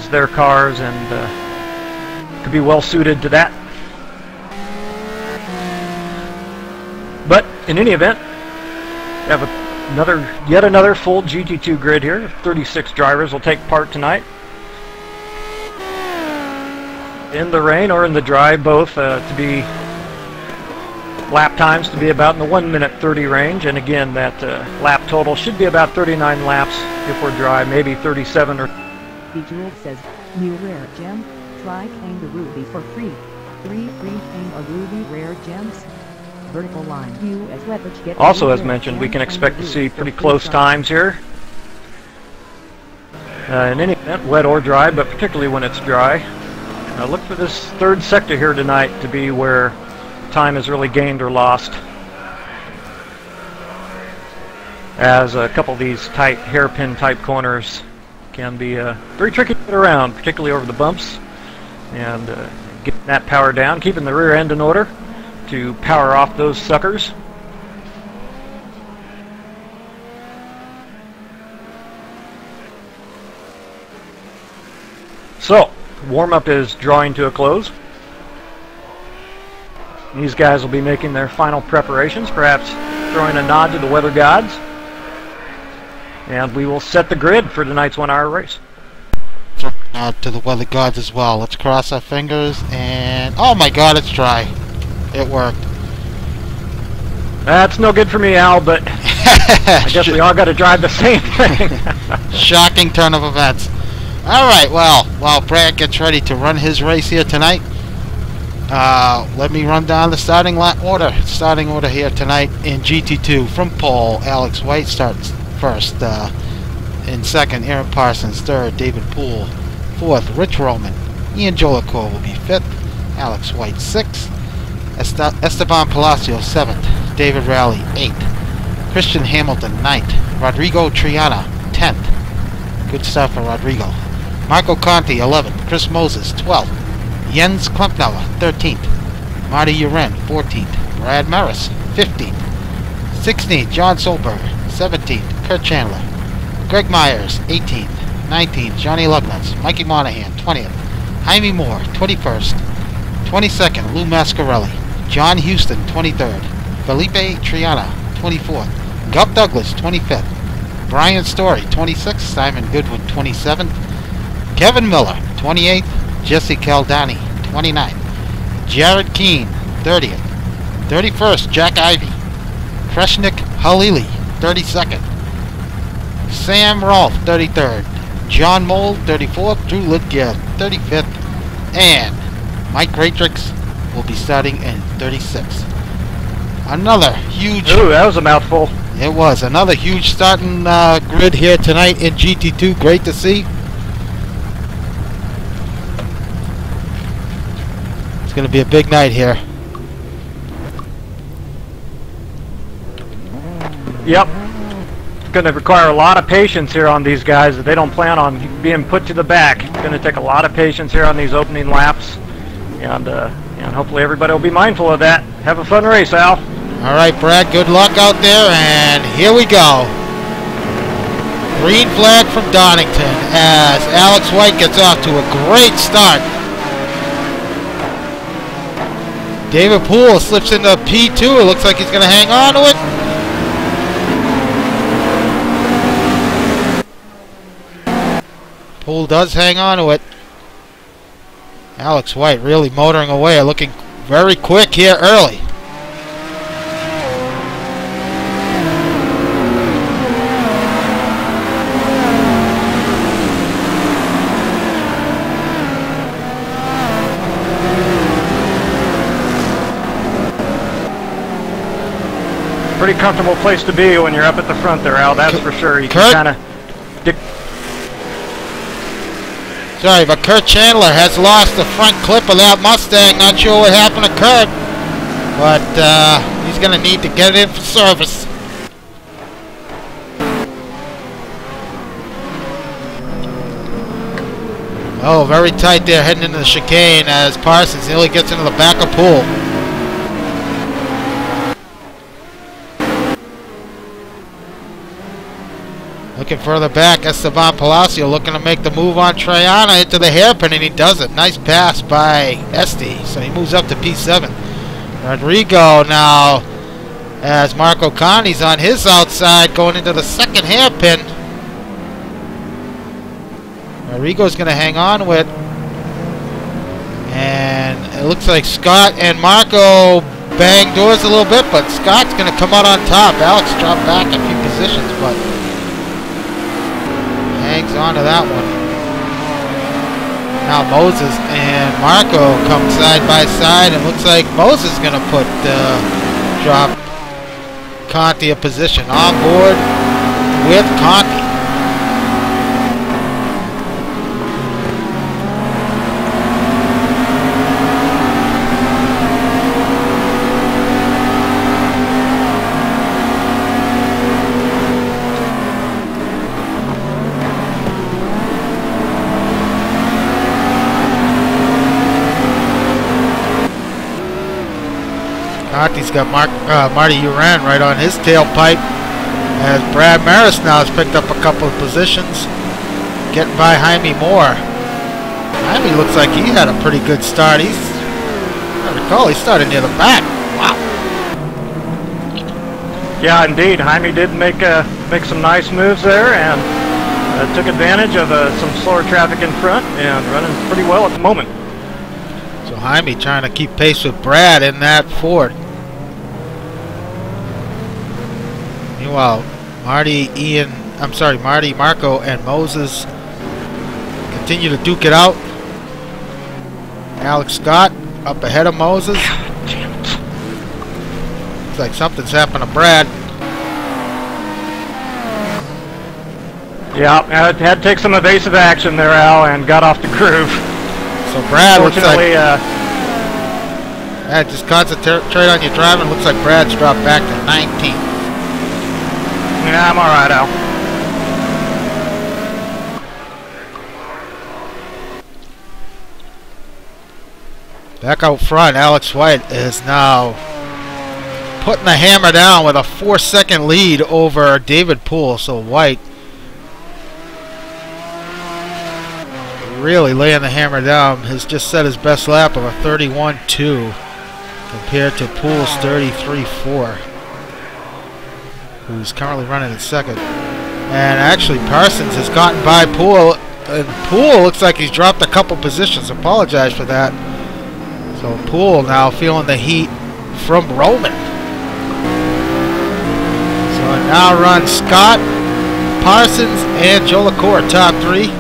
their cars, and could be well suited to that. But in any event, we have yet another full GT2 grid here. 36 drivers will take part tonight, in the rain or in the dry, both to be lap times to be about in the 1:30 range, and again that lap total should be about 39 laps if we're dry, maybe 37 or. Bejeweled says, new rare gem, try Kangaroo for free. 3 free Kangaroo rare gems. Vertical line US leverage get. Also, as mentioned, we can expect to see pretty close times here. In any event, wet or dry, but particularly when it's dry. Look for this third sector here tonight to be where time is really gained or lost, as a couple of these tight hairpin type corners can be very tricky to get around, particularly over the bumps, and getting that power down, keeping the rear end in order to power off those suckers. So warm-up is drawing to a close. These guys will be making their final preparations, perhaps throwing a nod to the weather gods. And we will set the grid for tonight's 1-hour race. Throw a nod to the weather gods as well. Let's cross our fingers, and oh my god, it's dry. It worked. That's no good for me, Al, but I guess we all got to drive the same thing. Shocking turn of events. Alright, well, while Brad gets ready to run his race here tonight, let me run down the starting order. Starting order here tonight in GT2. From pole, Alex White starts first. In second, Eiran Parsons. Third, David Poole. Fourth, Rich Roman. Ian Jolicoeur will be fifth. Alex White sixth. Esteban Palacio seventh. David Rowley eighth. Christian Hamilton ninth. Rodrigo Triana 10th. Good stuff for Rodrigo. Marco Conti 11th. Chris Moses 12th. Jens Klempnauer 13th. Marty Eiran 14th. Brad Maris 15th. 16th, John Solberg. 17th, Kurt Chandler. Greg Myers 18th. 19th, Johnny Lugnutz. Mikey Monahan 20th. Jaime Moore 21st. 22nd, Lou Mascarelli. John Houston 23rd. Felipe Triana 24th. Gup Douglas 25th. Brian Story 26th. Simon Goodwin 27th. Kevin Miller 28th. Jesse Caldani 29th. Jared Keane 30th. 31st, Jack Ivey. Kreshnik Halili 32nd. Sam Rolfe 33rd. John Mole 34th. Drew Lidgear 35th. And Mike Ratrix will be starting in 36th. Another huge... Ooh, that was a mouthful. It was. Another huge starting grid here tonight in GT2. Great to see. It's going to be a big night here. Yep. It's going to require a lot of patience here on these guys. If they don't plan on being put to the back, it's going to take a lot of patience here on these opening laps. And hopefully everybody will be mindful of that. Have a fun race, Al. All right, Brad, good luck out there, and here we go. Green flag from Donnington as Alex White gets off to a great start. David Poole slips into P2. It looks like he's going to hang on to it. Poole does hang on to it. Alex White really motoring away, looking very quick here early. Pretty comfortable place to be when you're up at the front there, Al. That's for sure. You Kurt? can kind of. Sorry, but Kurt Chandler has lost the front clip of that Mustang. Not sure what happened to Kurt, but he's going to need to get it in for service. Oh, very tight there heading into the chicane as Parsons nearly gets into the back of Poole. Looking further back, Esteban Palacio looking to make the move on Triana into the hairpin, and he does it. Nice pass by Este, so he moves up to P7. Rodrigo now, as Marco Conti's on his outside, going into the second hairpin. Rodrigo's going to hang on with, and it looks like Scott and Marco bang doors a little bit, but Scott's going to come out on top. Alex dropped back a few positions, but hangs on to that one. Now Moses and Marco come side by side, and looks like Moses is going to put drop Conti a position on board with Conti. Conti's got Marty Eiran right on his tailpipe, as Brad Maris now has picked up a couple of positions, getting by Jaime Moore. Jaime looks like he had a pretty good start. I recall he started near the back. Wow. Yeah, indeed. Jaime did make some nice moves there, and took advantage of some slower traffic in front, and running pretty well at the moment. So Jaime trying to keep pace with Brad in that Ford. Meanwhile, Marty, Marco, and Moses continue to duke it out. Alex Scott up ahead of Moses. Damn it. Looks like something's happened to Brad. Yeah, had to take some evasive action there, Al, and got off the groove. So Brad looks like... Fortunately, just concentrate on your driving. Looks like Brad's dropped back to 19th. Yeah, I'm alright, Al. Back out front, Alex White is now putting the hammer down with a 4-second lead over David Poole. So White really laying the hammer down. Has just set his best lap of a 31.2 compared to Poole's 33.4. Who's currently running in second. And actually Parsons has gotten by Poole, and Poole looks like he's dropped a couple positions. Apologize for that. So Poole now feeling the heat from Roman. So now runs Scott, Parsons, and Joe LaCour, top three.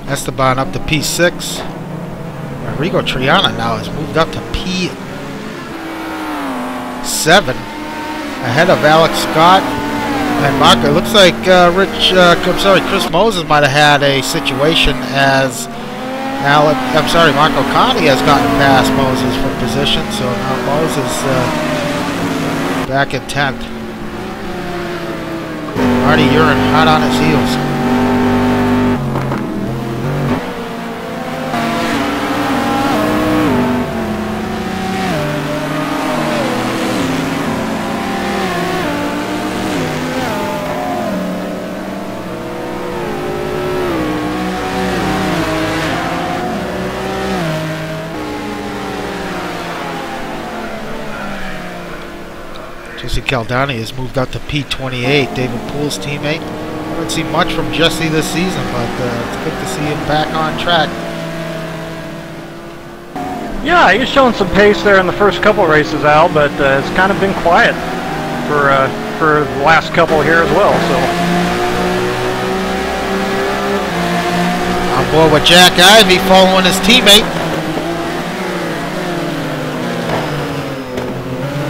Esteban up to P6. Rodrigo Triana now has moved up to P7, ahead of Alex Scott and Marco. It looks like Chris Moses might have had a situation as Marco Conti has gotten past Moses for position, so now Moses back in 10th. Marty Eiran hot on his heels. Jesse Caldani has moved up to P28, David Poole's teammate. Haven't seen much from Jesse this season, but it's good to see him back on track. Yeah, he's shown some pace there in the first couple races, Al, but it's kind of been quiet for the last couple here as well. So on board with Jack Ivey, following his teammate.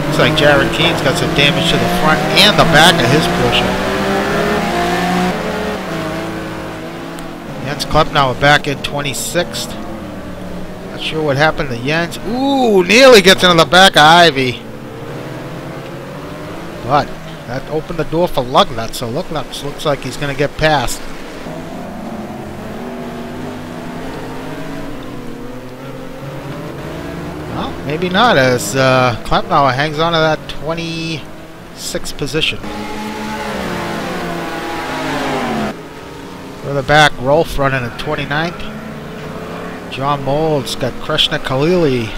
Looks like Jared Keene's got some damage to the front and the back of his Porsche. Jens Klepnauer back in 26th. Not sure what happened to Jens. Ooh, nearly gets into the back of Ivy. But that opened the door for Lugnuts, so Lugnuts looks like he's going to get past. Well, maybe not, as Klepnauer hangs on to that 26th position. Further back, Rolf running in 29th. John Mold's got Krishna Khalili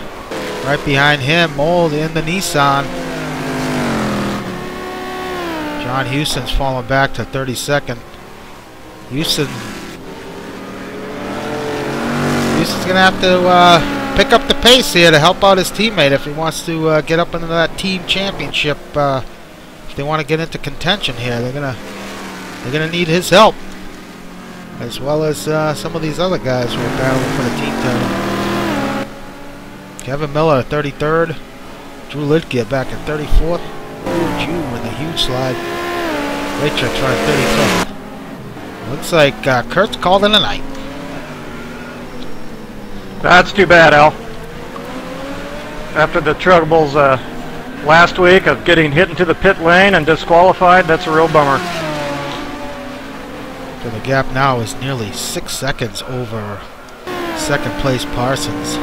right behind him. Mold in the Nissan. John Houston's falling back to 32nd. Houston's going to have to pick up the pace here to help out his teammate if he wants to get up into that team championship. If they want to get into contention here, they're gonna need his help, as well as some of these other guys who are battling for the team title. Kevin Miller at 33rd. Drew Lidke back at 34th. Drew with a huge slide. Raytrick's running 35th. Looks like Kurt's called in a night. that's too bad, Al. After the troubles last week of getting hit into the pit lane and disqualified, that's a real bummer. So the gap now is nearly 6 seconds over second place Parsons.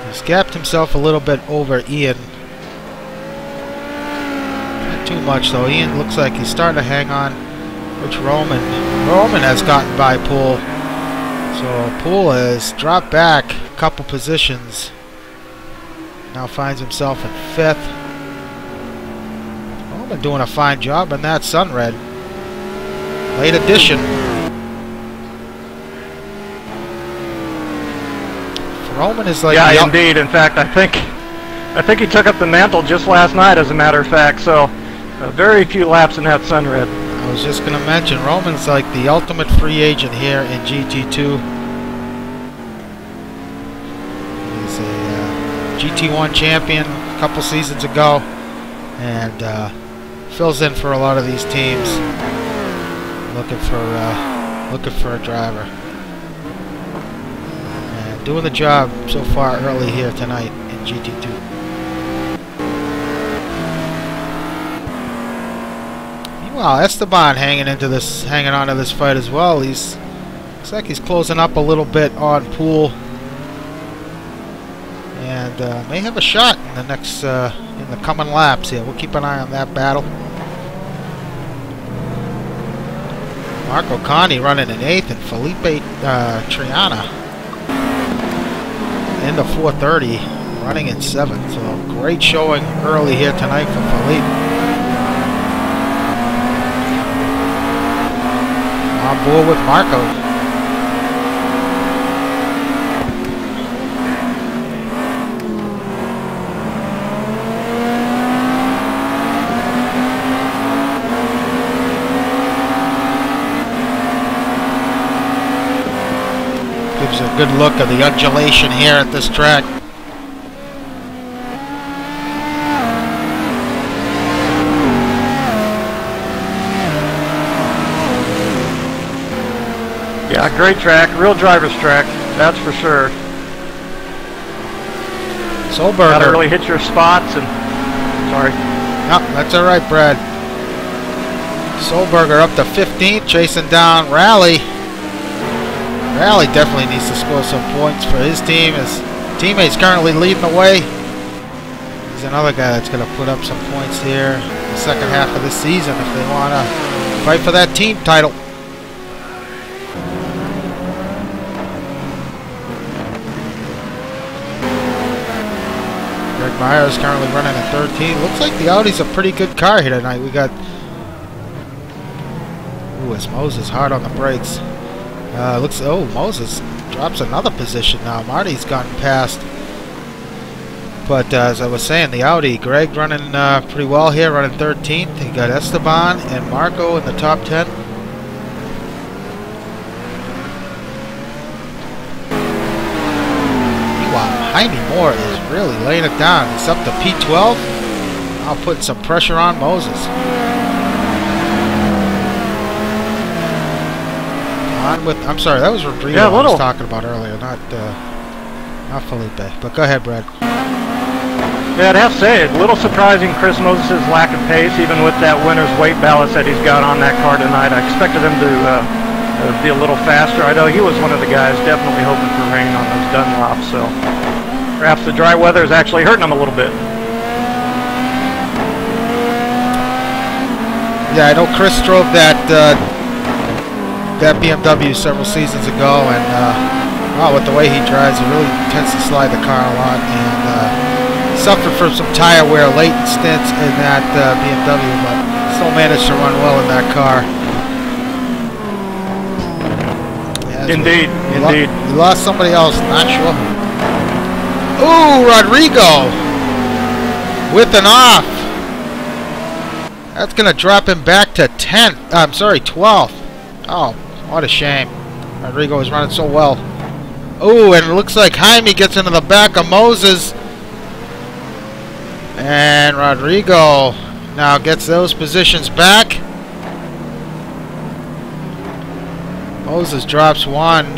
He's gapped himself a little bit over Ian. Not too much though. Ian looks like he's starting to hang on. Which Roman has gotten by Poole. So Poole has dropped back a couple positions. Now finds himself in 5th. Roman doing a fine job in that Sunred. Late addition. Roman is like... Yeah, indeed. In fact, I think he took up the mantle just last night, as a matter of fact. So, very few laps in that Sunred. I was just going to mention, Roman's like the ultimate free agent here in GT2. He's a GT1 champion a couple seasons ago, and fills in for a lot of these teams. Looking for a driver, and doing the job so far early here tonight in GT2. Meanwhile, Esteban hanging on to this fight as well. Looks like he's closing up a little bit on Poole, and may have a shot in the next in the coming laps here. We'll keep an eye on that battle. Marco Conti running in 8th, and Felipe Triana in the 430 running in 7th. So great showing early here tonight for Felipe. On board with Marco. Gives a good look at the undulation here at this track. Yeah, great track, real driver's track, that's for sure. Solberger. Gotta really hit your spots and... Sorry. No, that's alright, Brad. Solberger up to 15th, chasing down Rally. Rally definitely needs to score some points for his team. His teammate's currently leading the way. He's another guy that's going to put up some points here in the second half of the season if they want to fight for that team title. Greg Myers currently running at 13. Looks like the Audi's a pretty good car here tonight. We got... Ooh, it's Moses hard on the brakes. Moses drops another position now. Marty's gotten past. But as I was saying, the Audi, Greg running pretty well here, running 13th. You got Esteban and Marco in the top 10. Meanwhile, Jaime Moore is really laying it down. He's up to P12. Now putting some pressure on Moses. On with, I'm sorry, that was Rodrigo I was talking about earlier, not Felipe. But go ahead, Brad. Yeah, I'd have to say, a little surprising Chris Moses' lack of pace, even with that winner's weight ballast that he's got on that car tonight. I expected him to be a little faster. I know he was one of the guys definitely hoping for rain on those Dunlops, so perhaps the dry weather is actually hurting him a little bit. Yeah, I know Chris drove that BMW several seasons ago, and wow, with the way he drives, he really tends to slide the car a lot, and suffered from some tire wear late in stints in that BMW, but still managed to run well in that car. Indeed, indeed. He lost somebody else, not sure. Ooh, Rodrigo with an off. That's going to drop him back to 10th. I'm sorry, 12th. Oh, what a shame. Rodrigo was running so well. Ooh, and it looks like Jaime gets into the back of Moses. And Rodrigo now gets those positions back. Moses drops one.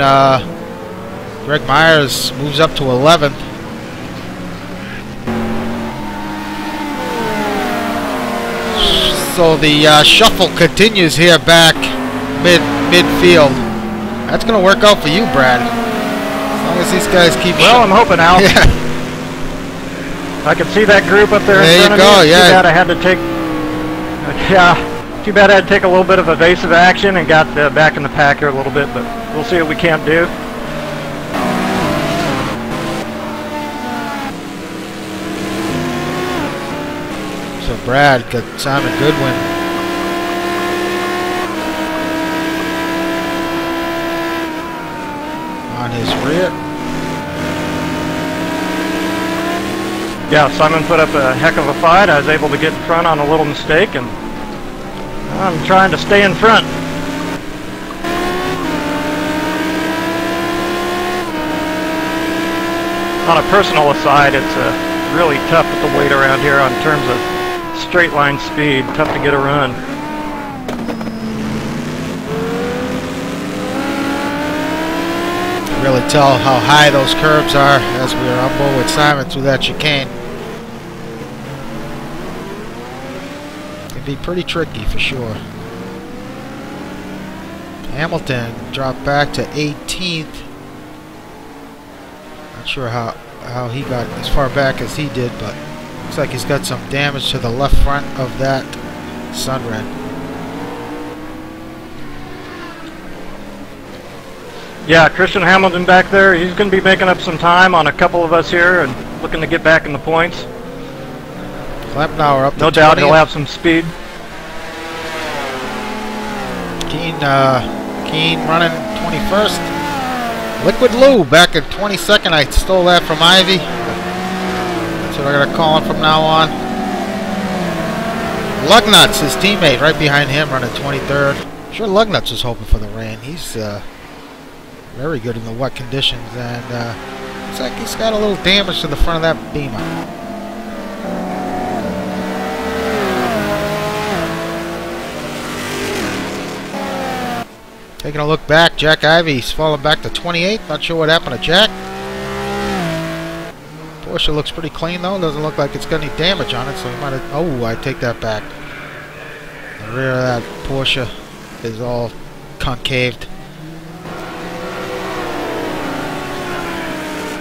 Greg Myers moves up to 11th. So the shuffle continues here back midfield. That's going to work out for you, Brad. As long as these guys keep. Well, I'm hoping, Al. Yeah. I can see that group up there. There in front you go. of me. Yeah. Too bad I had to take. Yeah. Too bad I had to take a little bit of evasive action and got back in the pack here a little bit, but we'll see what we can't do. So Brad got Simon Goodwin. On his rear. Yeah, Simon put up a heck of a fight. I was able to get in front on a little mistake, and I'm trying to stay in front. On a personal aside, it's really tough with the weight around here in terms of straight line speed. Tough to get a run. Really tell how high those curbs are as we are on board with Simon through that chicane. Can be pretty tricky for sure. Hamilton dropped back to 18th. Not sure how he got as far back as he did, but looks like he's got some damage to the left front of that Sunred. Yeah, Christian Hamilton back there, he's going to be making up some time on a couple of us here and looking to get back in the points. Klempnauer up to No doubt 20th. he'll have some speed. Keen running 21st. Liquid Lou back at 22nd. I stole that from Ivy. That's what I gotta call him from now on. Lugnuts, his teammate, right behind him, running 23rd. I'm sure Lugnuts was hoping for the rain. He's very good in the wet conditions, and looks like he's got a little damage to the front of that Beamer. Taking a look back, Jack Ivy's fallen back to 28th. Not sure what happened to Jack. Porsche looks pretty clean though. Doesn't look like it's got any damage on it, so he might have. Oh, I take that back. The rear of that Porsche is all concaved.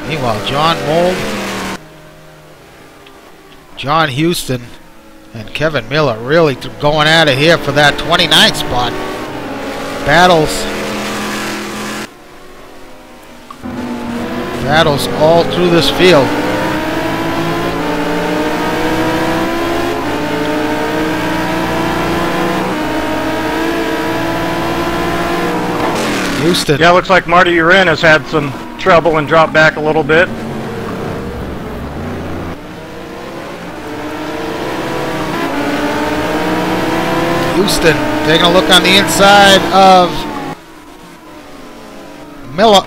Meanwhile, John Mould, John Houston, and Kevin Miller really going at it here for that 29th spot. Battles all through this field. Houston. Yeah, looks like Marty Eiran has had some trouble and dropped back a little bit. Houston taking a look on the inside of Miller.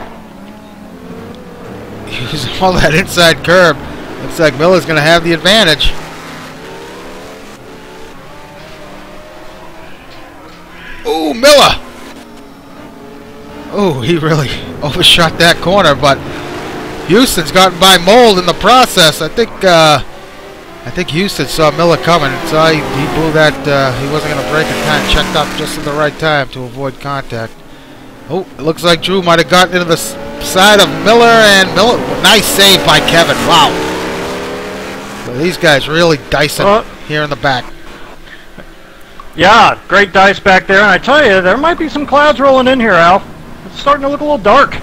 Using all that inside curb. Looks like Miller's going to have the advantage. Ooh, Miller! Oh, he really overshot that corner, but Houston's gotten by Mold in the process. I think Houston saw Miller coming and saw he blew that. He wasn't going to break in time. Checked up just at the right time to avoid contact. Oh, it looks like Drew might have gotten into the side of Miller, and Miller. Nice save by Kevin. Wow. So these guys really dicing here in the back. Yeah, great dice back there, and I tell you, there might be some clouds rolling in here, Al. It's starting to look a little dark.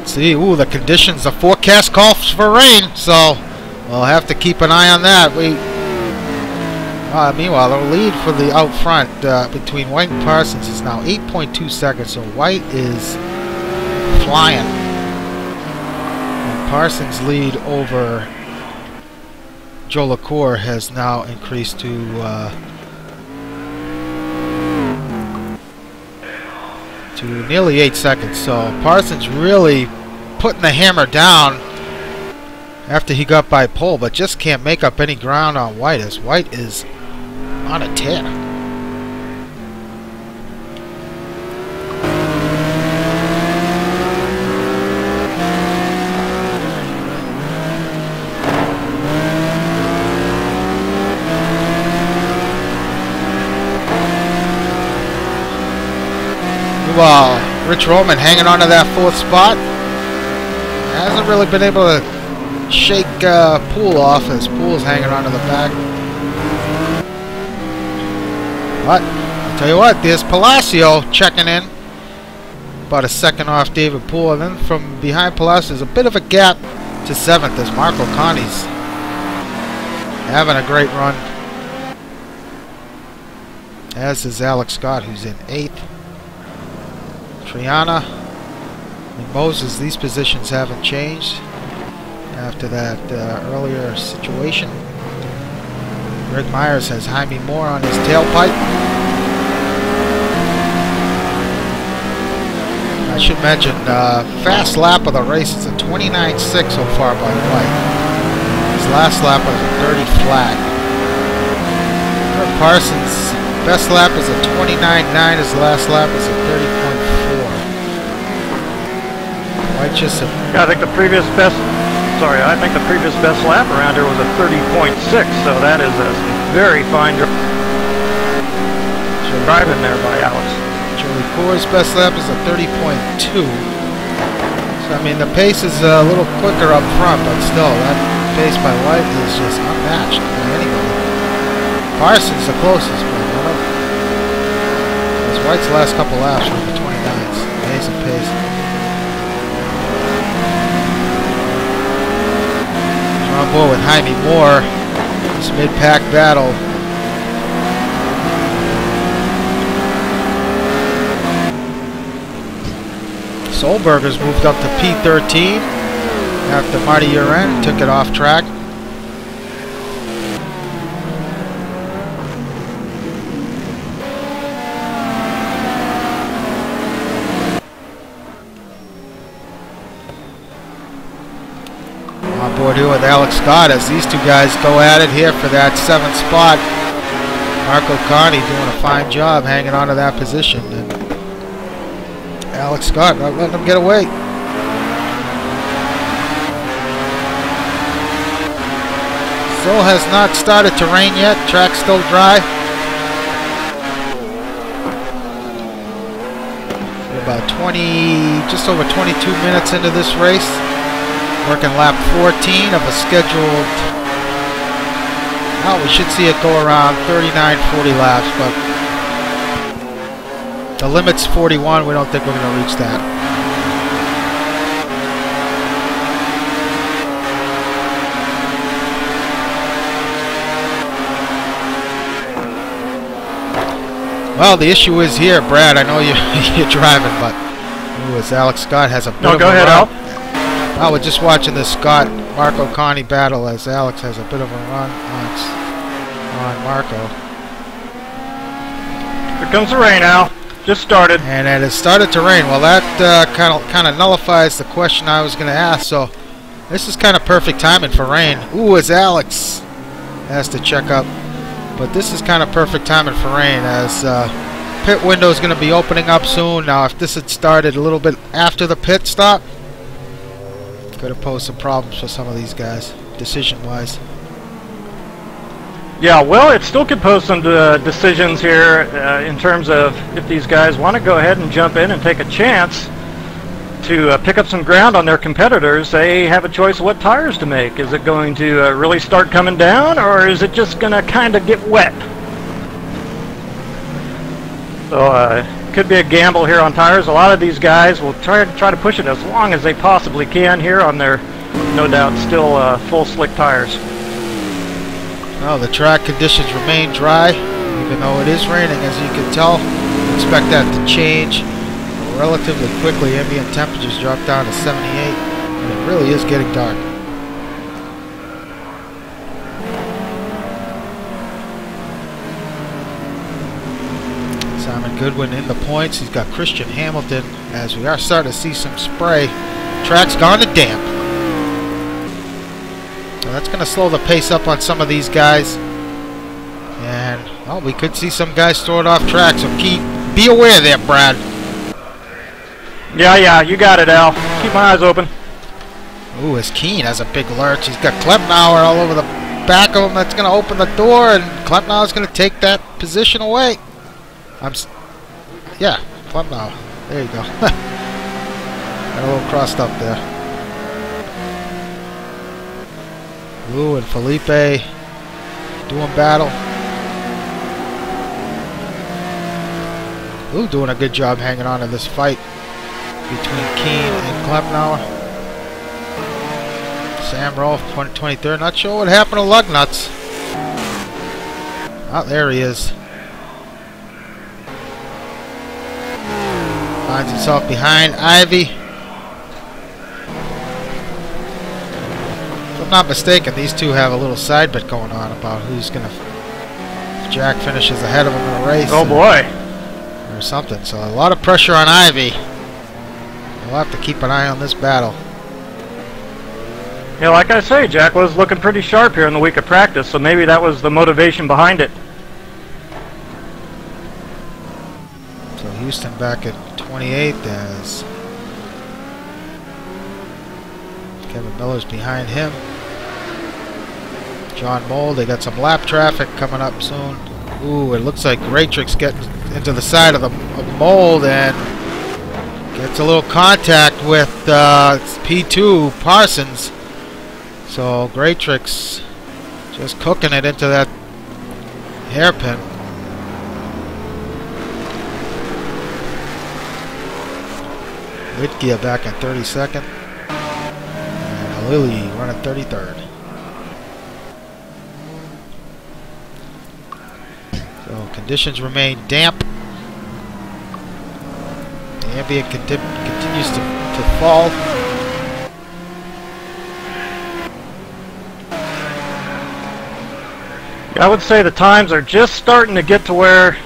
See, ooh, the conditions, the forecast calls for rain, so we'll have to keep an eye on that. Meanwhile, the lead for the out front between White and Parsons is now 8.2 seconds, so White is flying. And Parsons' lead over Joe LaCour has now increased to nearly 8 seconds. So Parsons really putting the hammer down after he got by pole, but just can't make up any ground on White, as White is on a tear. Well, Rich Roman hanging on to that 4th spot. Hasn't really been able to shake Poole off, as Poole's hanging on to the back. But I'll tell you what, there's Palacio checking in. About a second off David Poole. And then from behind Palacio, there's a bit of a gap to 7th as Marco Conni's having a great run. As is Alex Scott, who's in 8th. Triana and Moses, these positions haven't changed after that earlier situation. Greg Myers has Jaime Moore on his tailpipe. I should mention, fast lap of the race is a 29.6 so far by White. His last lap was a 30 flat. Parsons' best lap is a 29.9. His last lap is a 30.4. White just I think the previous best. Sorry, I think the previous best lap around here was a 30.6. So that is a very fine driving there by Alex. Joey Core's best lap is a 30.2. So I mean the pace is a little quicker up front, but still that pace by White is just unmatched by anybody. Parsons the closest, but White's last couple laps were in the 29s. Amazing pace. He's on board with Jaime Moore. This mid-pack battle. Solberger's moved up to P13 after Marty Eiran took it off track. On board here with Alex Scott as these two guys go at it here for that 7th spot. Marco Conni doing a fine job hanging on to that position. And Alex Scott not letting him get away. Still has not started to rain yet. Track's still dry. We're about just over 22 minutes into this race. Working lap 14 of a scheduled. Well, we should see it go around 39, 40 laps, but the limit's 41. We don't think we're going to reach that. Well, the issue is here, Brad. I know you're driving, but as Alex Scott has a bit No, of go a ahead, run. Al. Well, we're just watching the Scott Marco Connie battle as Alex has a bit of a run on Marco. Here comes the rain, Al. Just started. And it has started to rain. Well, that kind of nullifies the question I was going to ask. So this is kind of perfect timing for rain. Ooh, as Alex has to check up. But this is kind of perfect timing for rain as pit window is going to be opening up soon. Now, if this had started a little bit after the pit stop, could have posed some problems for some of these guys, decision-wise. Yeah, well, it still could pose some decisions here in terms of if these guys want to go ahead and jump in and take a chance to pick up some ground on their competitors. They have a choice of what tires to make. Is it going to really start coming down, or is it just going to kind of get wet? So could be a gamble here on tires. A lot of these guys will try to push it as long as they possibly can here on their, no doubt, still full slick tires. Well, the track conditions remain dry, even though it is raining, as you can tell. Expect that to change relatively quickly. Ambient temperatures drop down to 78, and it really is getting dark. Simon Goodwin in the points. He's got Christian Hamilton, as we are starting to see some spray. Track's gone to damp. So that's going to slow the pace up on some of these guys. And, well, we could see some guys throw it off track, so be aware there, Brad. Yeah, you got it, Al. Keep my eyes open. Ooh, as Keane has a big lurch. He's got Klepnauer all over the back of him. That's going to open the door, and Klepnauer's going to take that position away. Yeah, Klepnauer. There you go. Got a little crossed up there. Ooh, and Felipe doing battle. Ooh, doing a good job hanging on to this fight between Keane and Klepnauer. Sam Rolfe, 23rd. Not sure what happened to Lugnuts. Oh, there he is. Finds himself behind Ivy. If I'm not mistaken, these two have a little side bet going on about who's going to... If Jack finishes ahead of him in a race. Oh, boy. Or something. So a lot of pressure on Ivy. We'll have to keep an eye on this battle. Yeah, like I say, Jack was looking pretty sharp here in the week of practice, so maybe that was the motivation behind it. So Houston back at 28th as Kevin Miller's behind him. John Mold, they got some lap traffic coming up soon. Ooh, it looks like Graytrick's getting into the side of the Mold and gets a little contact with P2 Parsons. So Graytrick's just cooking it into that hairpin. Whitgear back in 32nd. And Lilly running 33rd. So conditions remain damp. The ambient continues to fall. I would say the times are just starting to get to where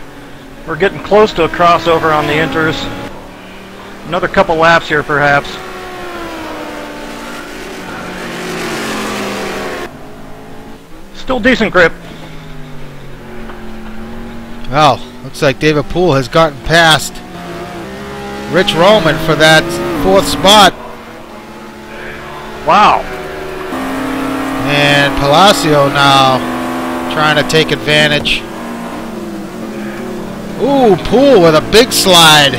we're getting close to a crossover on the inters. Another couple laps here, perhaps. Still decent grip. Well, looks like David Poole has gotten past Rich Roman for that 4th spot. Wow. And Palacio now trying to take advantage. Ooh, Poole with a big slide.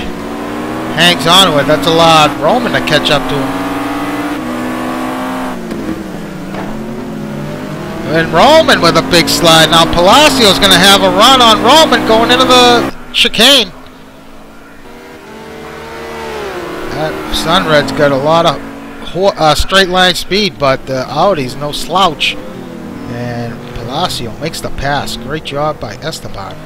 Hangs on to it. That's allowed Roman to catch up to him. And Roman with a big slide. Now Palacio's going to have a run on Roman going into the chicane. That Sunred's got a lot of straight line speed, but the Audi's no slouch. And Palacio makes the pass. Great job by Esteban.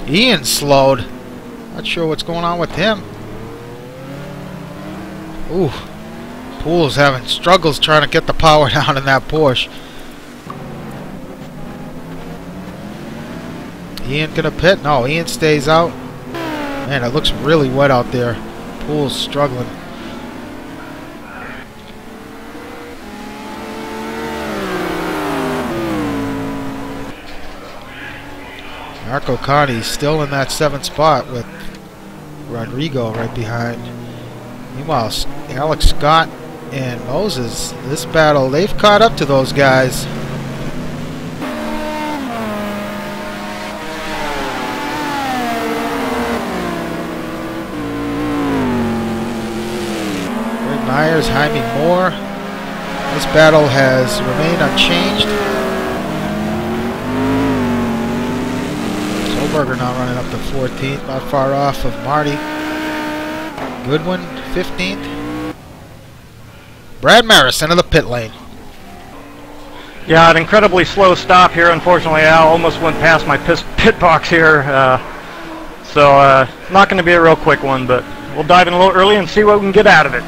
Ian slowed. Not sure what's going on with him. Ooh. Pool's having struggles trying to get the power down in that Porsche. Ian gonna pit? No, Ian stays out. Man, it looks really wet out there. Pool's struggling. Marco Conti's still in that 7th spot with Rodrigo right behind. Meanwhile, Alex Scott and Moses, this battle, they've caught up to those guys. Greg Myers, Jaime Moore. This battle has remained unchanged. Solberger now running up to 14th, not far off of Marty. Goodwin, 15th. Brad Maris into the pit lane. Yeah, an incredibly slow stop here. Unfortunately, Al almost went past my pit box here. So not going to be a real quick one, but we'll dive in a little early and see what we can get out of it.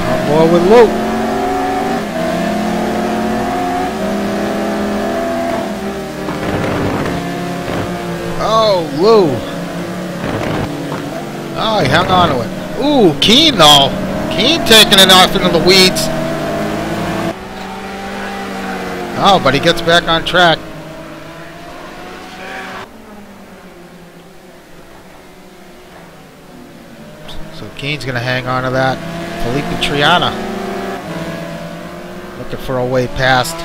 On board with Luke. Oh, Lou. Oh, he hung on to it. Ooh, Keen though. Keen taking it off into the weeds. Oh, but he gets back on track. So Keen's going to hang on to that. Felipe Triana looking for a way past.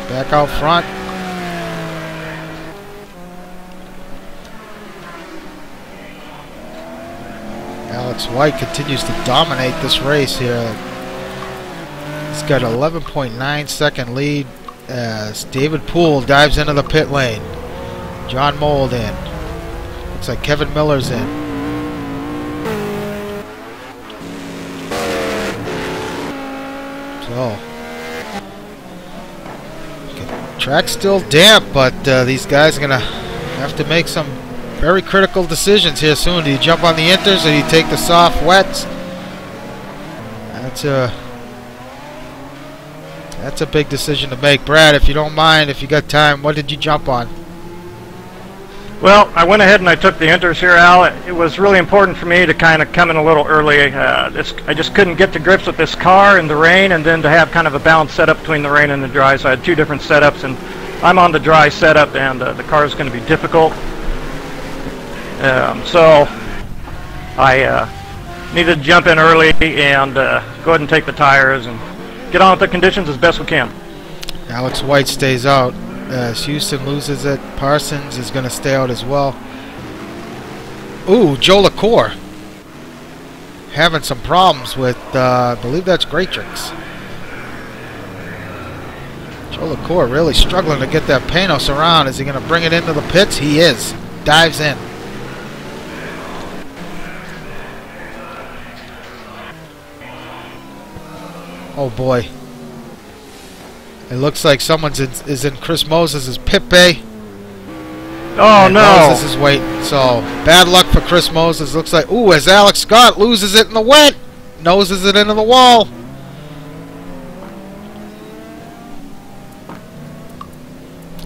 Back out front. Alex White continues to dominate this race here. He's got an 11.9 second lead as David Poole dives into the pit lane. John Mold in. Looks like Kevin Miller's in. So, track's still damp, but these guys are going to have to make some very critical decisions here soon. Do you jump on the inters or do you take the soft wets? That's a big decision to make. Brad, if you don't mind, if you got time, what did you jump on? Well, I went ahead and I took the inters here, Al. It was really important for me to kind of come in a little early. I just couldn't get to grips with this car in the rain, and then to have kind of a balanced setup between the rain and the dry. So I had two different setups, and I'm on the dry setup, and the car is going to be difficult. So I needed to jump in early and go ahead and take the tires and get on with the conditions as best we can. Alex White stays out as Houston loses it. Parsons is going to stay out as well. Ooh, Joe LaCour having some problems with, I believe that's Greatrix. Joe LaCour really struggling to get that Panos around. Is he going to bring it into the pits? He is. Dives in. Oh boy. It looks like someone's is in Chris Moses' pit bay. Oh and no. Moses is waiting. So bad luck for Chris Moses. Looks like, ooh, as Alex Scott loses it in the wet. Noses it into the wall.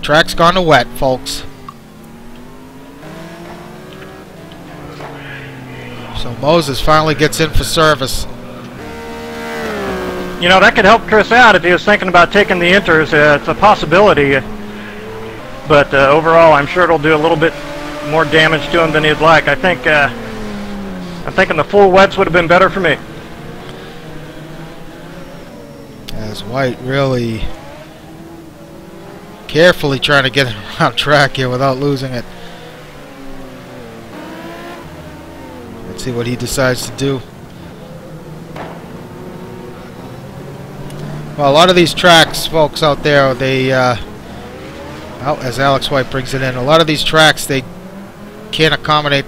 Track's gone to wet, folks. So Moses finally gets in for service. You know, that could help Chris out if he was thinking about taking the inters. It's a possibility. But overall, I'm sure it'll do a little bit more damage to him than he'd like. I'm thinking the full wets would have been better for me. As White really carefully trying to get it around track here without losing it. Let's see what he decides to do. Well, a lot of these tracks, folks out there, they, as Alex White brings it in, a lot of these tracks, they can't accommodate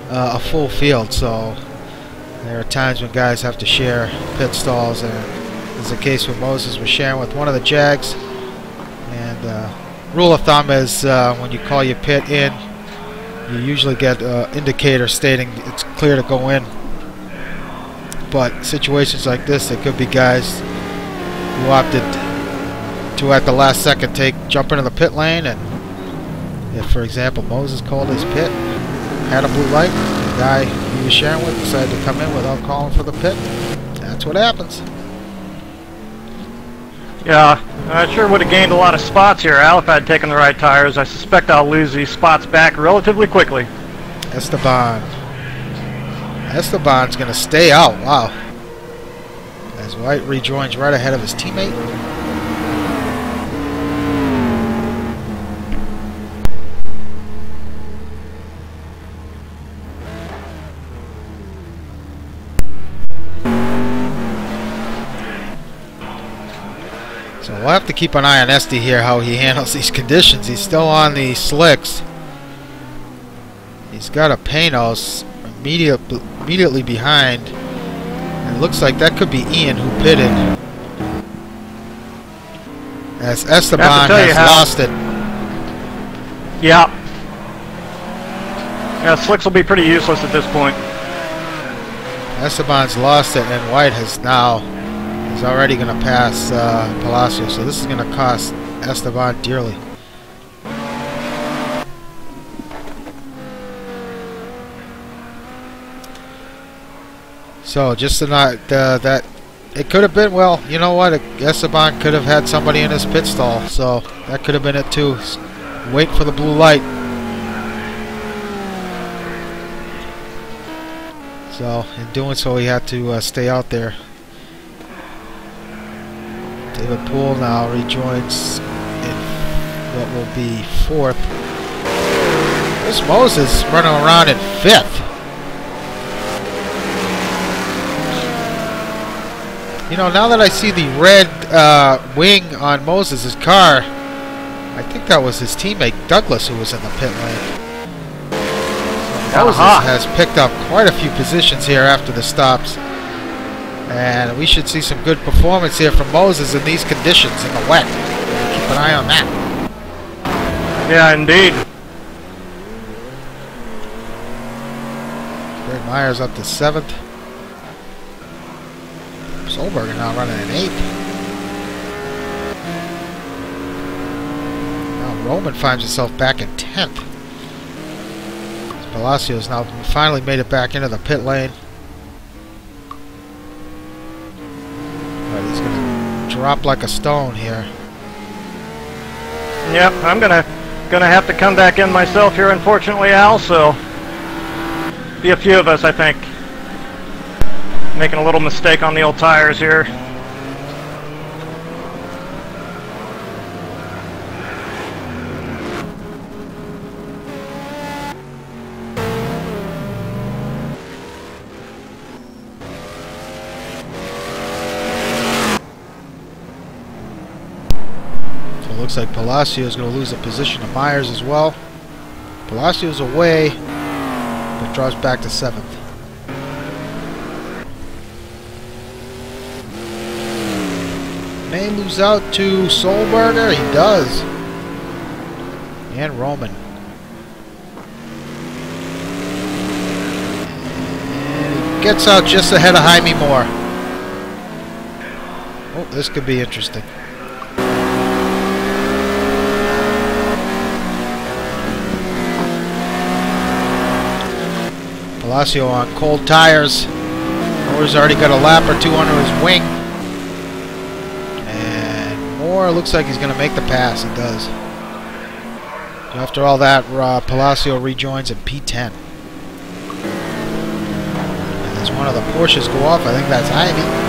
a full field, so there are times when guys have to share pit stalls, and is the case with Moses. We're sharing with one of the Jags. And rule of thumb is when you call your pit in, you usually get an indicator stating it's clear to go in. But situations like this, there could be guys who opted to at the last second jump into the pit lane, and if, for example, Moses called his pit, had a blue light, the guy he was sharing with decided to come in without calling for the pit. That's what happens. Yeah, I sure would have gained a lot of spots here, Al, if I had taken the right tires. I suspect I'll lose these spots back relatively quickly. Esteban's going to stay out. Wow. As White rejoins right ahead of his teammate. So we'll have to keep an eye on Esty here, how he handles these conditions. He's still on the slicks. He's got a Panos immediately behind. And it looks like that could be Ian who pitted. As Esteban has lost it. Yeah. Yeah, slicks will be pretty useless at this point. Esteban's lost it, and White is already going to pass Palacio. So this is going to cost Esteban dearly. So just to not that it could have been, well, you know what, Esteban could have had somebody in his pit stall, so that could have been it too. Wait for the blue light. So in doing so, he had to stay out there. David Poole now rejoins in what will be 4th. This Moses running around in 5th. You know, now that I see the red wing on Moses' car, I think that was his teammate Douglas who was in the pit lane. So Moses has picked up quite a few positions here after the stops. And we should see some good performance here from Moses in these conditions in the wet. Keep an eye on that. Yeah, indeed. Greg Myers up to 7th. Solberger now running in 8th. Now Roman finds himself back in 10th. Palacios now finally made it back into the pit lane. Right, he's going to drop like a stone here. Yep, I'm gonna have to come back in myself here, unfortunately, Al. So be a few of us, I think. Making a little mistake on the old tires here. So it looks like Palacio is going to lose a position to Myers as well. Palacio's away, but drops back to 7th. May moves out to Solberger. He does. And Roman. And he gets out just ahead of Jaime Moore. Oh, this could be interesting. Palacio on cold tires. Moore's already got a lap or 2 under his wing. Moore looks like he's going to make the pass. He does. So after all that, Palacio rejoins in P10. And as one of the Porsches go off, I think that's Jaime.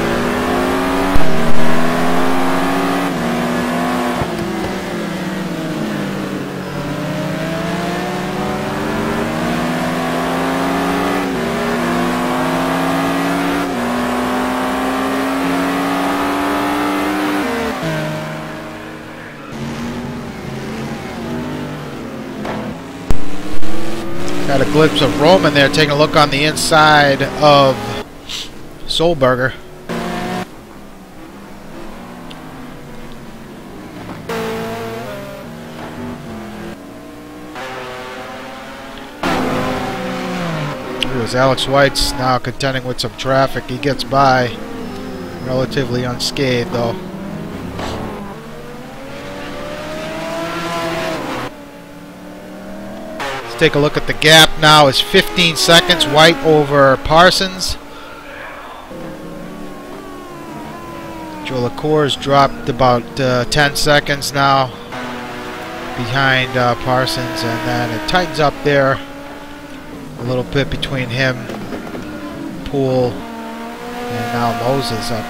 Got a glimpse of Roman there taking a look on the inside of Solberger. as Alex White's now contending with some traffic. He gets by relatively unscathed, though. Let's take a look at the gap now. It's 15 seconds. White over Parsons. Joe LaCour's dropped about 10 seconds now behind Parsons, and then it tightens up there a little bit between him, Poole, and now Moses up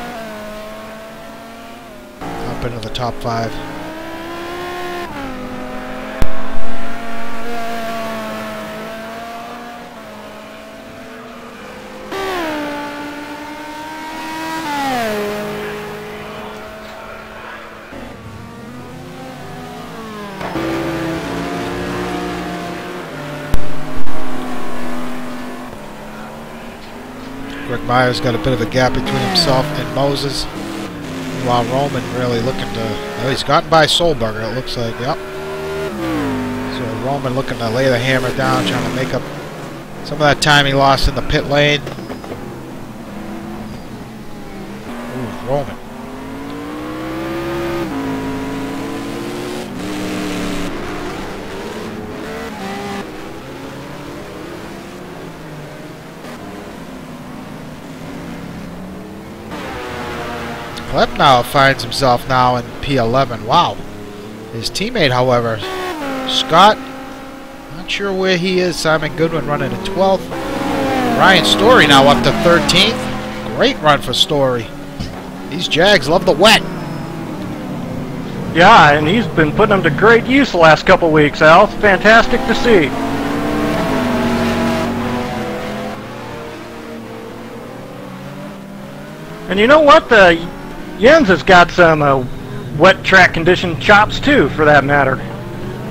into the top 5. Greg Myers got a bit of a gap between himself and Moses, while Roman really looking to... Oh, he's gotten by Solberger, it looks like. Yep. So Roman looking to lay the hammer down, trying to make up some of that time he lost in the pit lane. Ooh, Roman. Now finds himself now in P11. Wow. His teammate, however, Scott, not sure where he is. Simon Goodwin running in 12th. Ryan Story now up to 13th. Great run for Story. These Jags love the wet. Yeah, and he's been putting them to great use the last couple weeks, Al. It's fantastic to see. And you know what? Jens has got some wet track condition chops too, for that matter.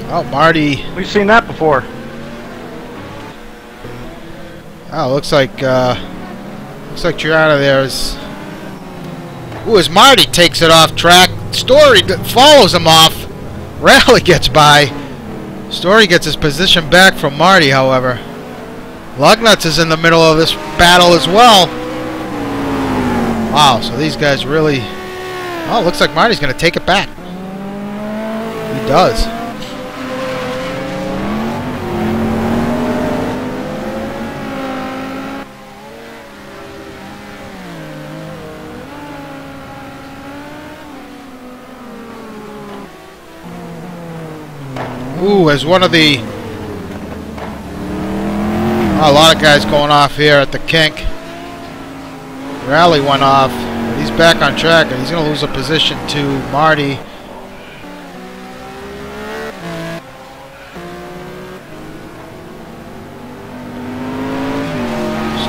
Oh, Marty. We've seen that before. Oh, looks like Gianna there's. Ooh, as Marty takes it off track, Story follows him off. Rally gets by. Story gets his position back from Marty, however. Lugnuts is in the middle of this battle as well. Wow, so these guys really... Oh, it looks like Marty's going to take it back. He does. Ooh, as one of the... Oh, a lot of guys going off here at the kink. Rally went off, but he's back on track, and he's going to lose a position to Marty.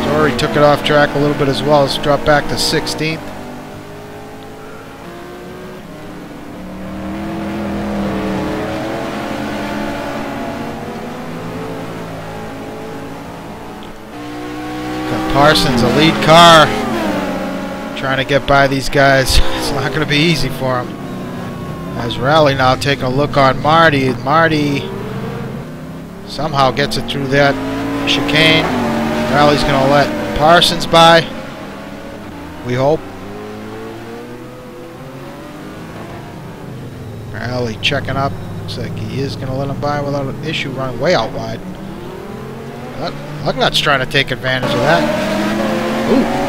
Story took it off track a little bit as well. It's dropped back to 16th. Got Parsons, a lead car. Trying to get by these guys. It's not going to be easy for him. As Rally now taking a look on Marty. Marty somehow gets it through that chicane. Rally's going to let Parsons by, we hope. Rally checking up. Looks like he is going to let him by without an issue, running way out wide. Lugnut's trying to take advantage of that. Ooh.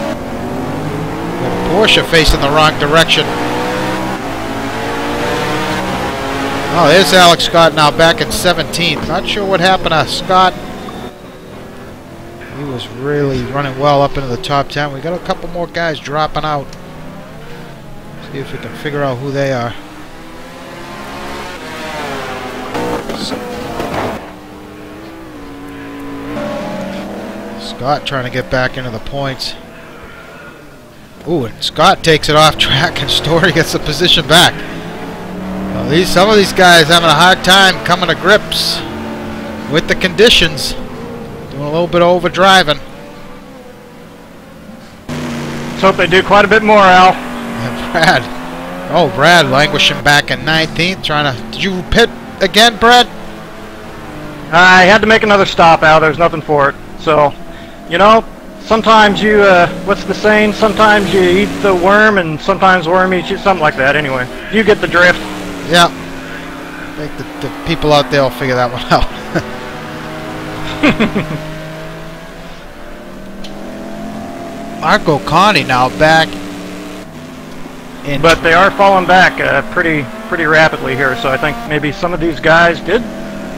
Porsche facing the wrong direction. Oh, there's Alex Scott now back in 17th. Not sure what happened to Scott. He was really running well up into the top 10. We got a couple more guys dropping out. See if we can figure out who they are. Scott trying to get back into the points. Ooh, and Scott takes it off track, and Story gets the position back. Well, some of these guys having a hard time coming to grips with the conditions. Doing a little bit of overdriving. Let's hope they do quite a bit more, Al. And Brad. Oh, Brad languishing back in 19th. Trying to... Did you pit again, Brad? I had to make another stop, Al. There's nothing for it. So, You know, sometimes you, what's the saying? Sometimes you eat the worm and sometimes the worm eats you, something like that. Anyway, you get the drift. Yeah. I think the people out there will figure that one out. Marco Conti now back. But they are falling back pretty rapidly here, so I think maybe some of these guys did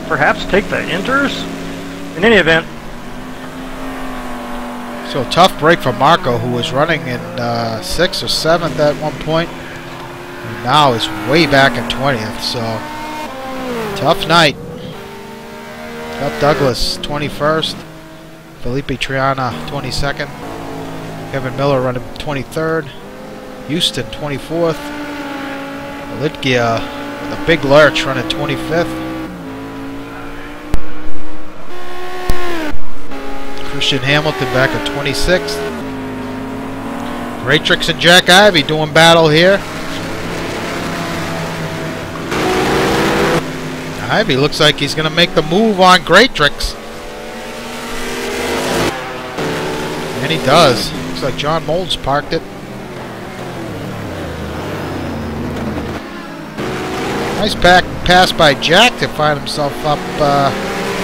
perhaps take the inters. In any event. So tough break for Marco, who was running in 6th or 7th at one point. And now is way back in 20th, so tough night. Got Douglas 21st, Felipe Triana 22nd, Kevin Miller running 23rd, Houston 24th, Litgia with a big lurch running 25th, Christian Hamilton back at 26th, Greatrix and Jack Ivey doing battle here. Ivey looks like he's going to make the move on Greatrix. And he does. Looks like John Moulds parked it. Nice pass by Jack to find himself up,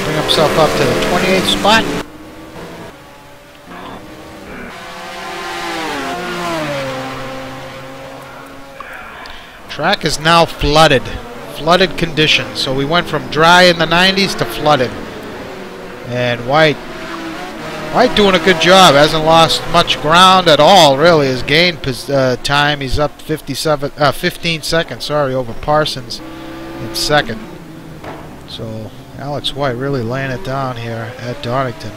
bring himself up to the 28th spot. Track is now flooded. Flooded conditions. So we went from dry in the 90s to flooded. And White doing a good job. Hasn't lost much ground at all, really. Has gained time. He's up 15 seconds, over Parsons in second. So Alex White really laying it down here at Donnington.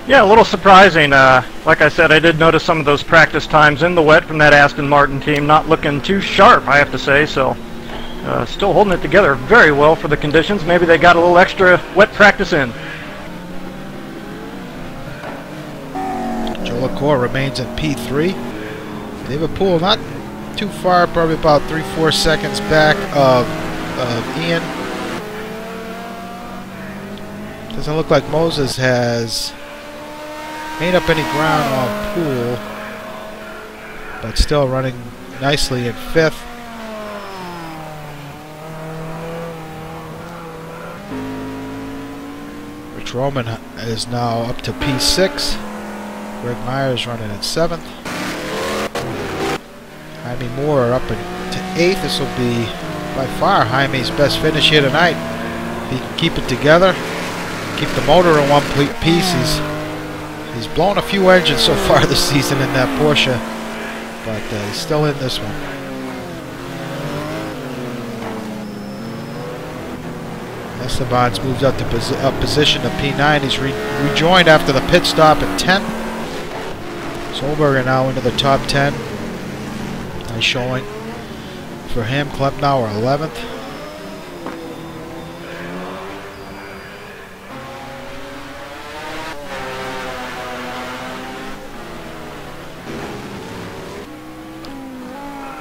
Yeah, a little surprising. Like I said, I did notice some of those practice times in the wet from that Aston Martin team not looking too sharp, I have to say. So still holding it together very well for the conditions. Maybe they got a little extra wet practice in. Joe LaCour remains in P3. David Poole not too far, probably about 3-4 seconds back of Ian. Doesn't look like Moses has made up any ground on Poole, but still running nicely in 5th. Rich Roman is now up to P6. Greg Myers running in 7th. Jaime Moore up to 8th. This will be by far Jaime's best finish here tonight. If he can keep it together, keep the motor in one piece. He's blown a few engines so far this season in that Porsche, but he's still in this one. Esteban's moved up to position to P9. He's rejoined after the pit stop at 10th. Solberger now into the top 10. Nice showing for him. Klepnauer 11th.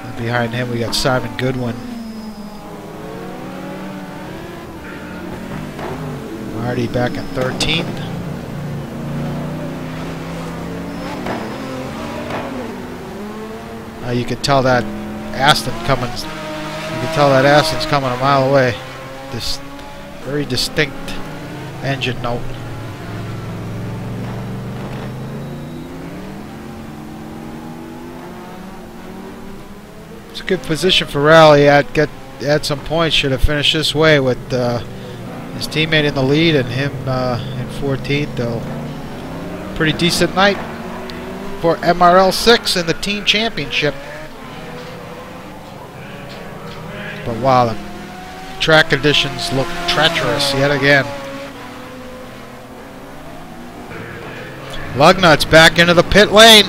And behind him we got Simon Goodwin. Marty back in 13th. You can tell that Aston's coming a mile away. This very distinct engine note. It's a good position for Rally at some points. Should have finished this way with his teammate in the lead and him in 14th. Though, pretty decent night for MRL6 in the team championship. But wow, the track conditions look treacherous yet again. Lugnut's back into the pit lane.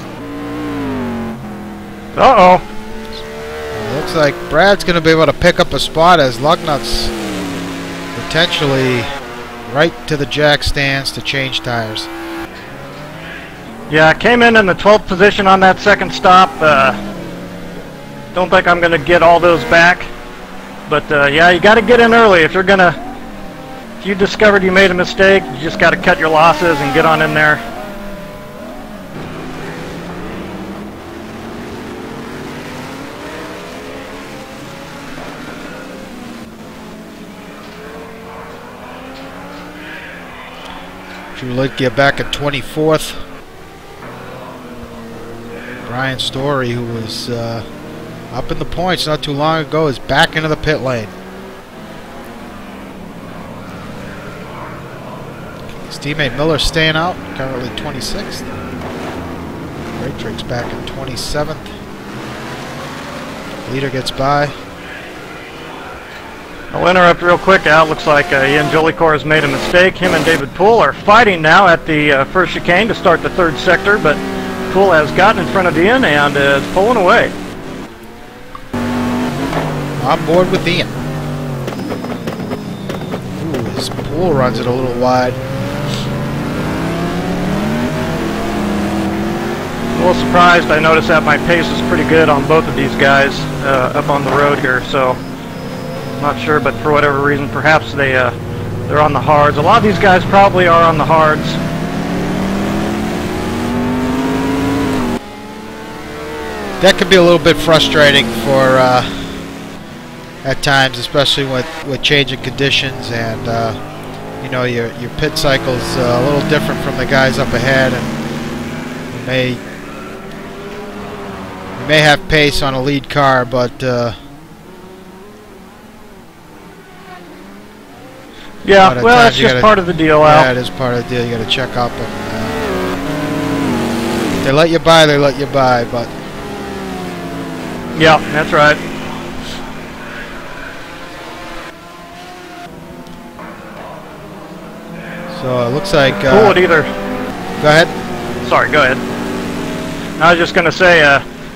Uh-oh. Looks like Brad's going to be able to pick up a spot as Lugnut's potentially right to the jack stands to change tires. Yeah, I came in the 12th position on that second stop. Don't think I'm going to get all those back. But yeah, you got to get in early if you're going to if you discovered you made a mistake, you just got to cut your losses and get on in there. Julitka back at 24th. Brian Story, who was up in the points not too long ago, is back into the pit lane. His teammate Miller staying out, currently 26th. Raytrick's back in 27th. Leader gets by. I'll interrupt real quick, Al. Looks like Ian Jolicoeur has made a mistake. Him and David Poole are fighting now at the first chicane to start the third sector, but Poole has gotten in front of Ian and is pulling away. On board with Ian. Ooh, his Poole runs it a little wide. A little surprised. I noticed that my pace is pretty good on both of these guys up on the road here, so not sure, but for whatever reason, perhaps they're on the hards. A lot of these guys probably are on the hards. That could be a little bit frustrating for at times, especially with changing conditions, and you know, your pit cycle's a little different from the guys up ahead, and you may have pace on a lead car, but yeah, well, that's just part of the deal, Al. Yeah, it is part of the deal. You got to check up, and if they let you by, they let you by, but yeah, that's right. so it looks like Poole would either. Go ahead. Sorry, go ahead. I was just going to say,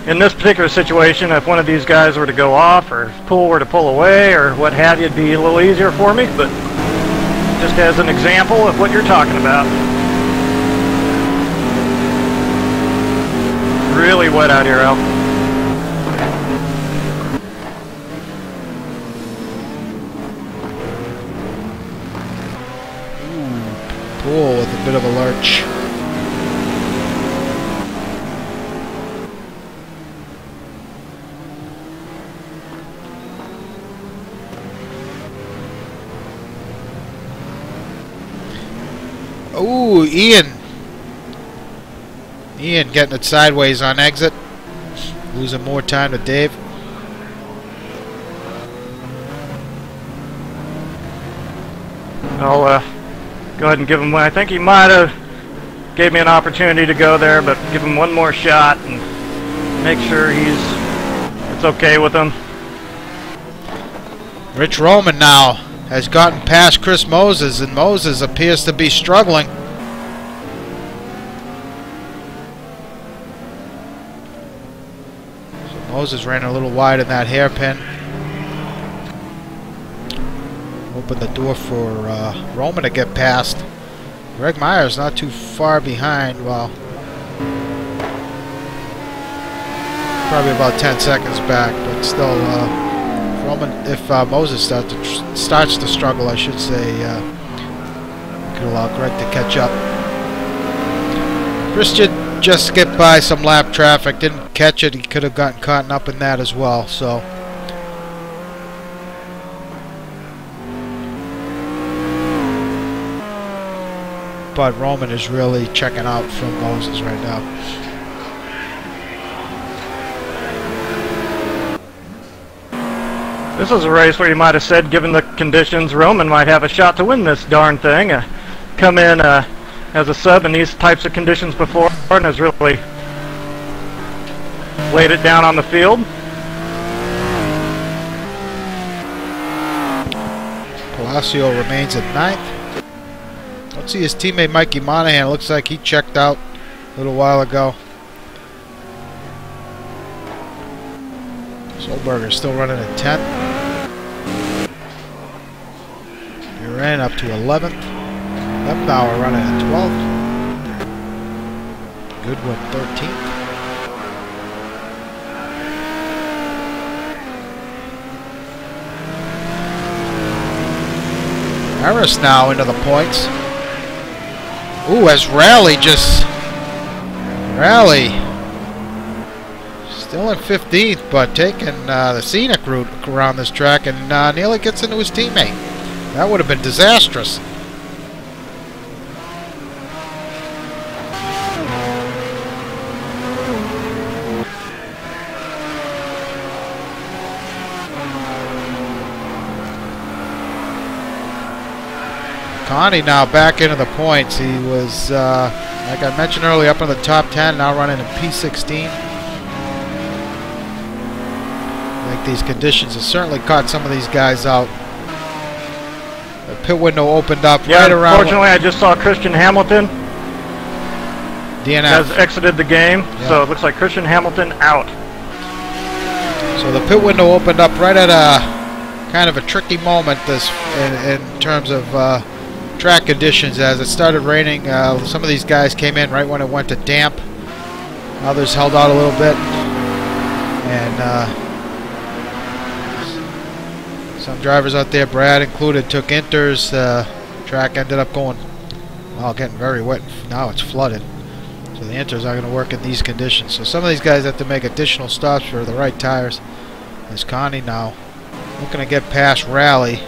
in this particular situation, if one of these guys were to go off, or if Poole were to pull away, or what have you, it'd be a little easier for me, but just as an example of what you're talking about. Really wet out here, Al. Poole with a bit of a lurch. Ooh, Ian getting it sideways on exit. Losing more time to Dave. I'll go ahead and give him one. I think he might have gave me an opportunity to go there, but give him one more shot and make sure it's okay with him. Rich Roman now has gotten past Chris Moses, and Moses appears to be struggling. So Moses ran a little wide in that hairpin. Opened the door for Roman to get past. Greg Myers not too far behind. Well, probably about 10 seconds back, but still, Roman, if Moses starts to struggle, I should say, could allow Greg to catch up. Christian just skipped by some lap traffic, didn't catch it. He could have gotten caught up in that as well. So, but Roman is really checking out from Moses right now. This is a race where you might have said, given the conditions, Roman might have a shot to win this darn thing. Come in as a sub in these types of conditions before and has really laid it down on the field. Palacio remains at 9th. Let's see his teammate Mikey Monahan. Looks like he checked out a little while ago. Solberger's still running at 10th. Eiran up to 11th. Lefnauer running at 12th. Goodwin 13th. Harris now into the points. Ooh, as Rally still in 15th, but taking the scenic route around this track, and nearly gets into his teammate. That would have been disastrous. Connie now back into the points. He was, like I mentioned earlier, up in the top 10, now running in P16. I think these conditions have certainly caught some of these guys out. The pit window opened up right around... Unfortunately, I just saw Christian Hamilton. DNF. Has exited the game, so it looks like Christian Hamilton out. So the pit window opened up right at a kind of a tricky moment in terms of track conditions. As it started raining, some of these guys came in right when it went to damp. Others held out a little bit, and some drivers out there, Brad included, took inters. Track ended up getting very wet. Now it's flooded, so the inters are going to work in these conditions. So some of these guys have to make additional stops for the right tires. There's Connie now looking to get past Rally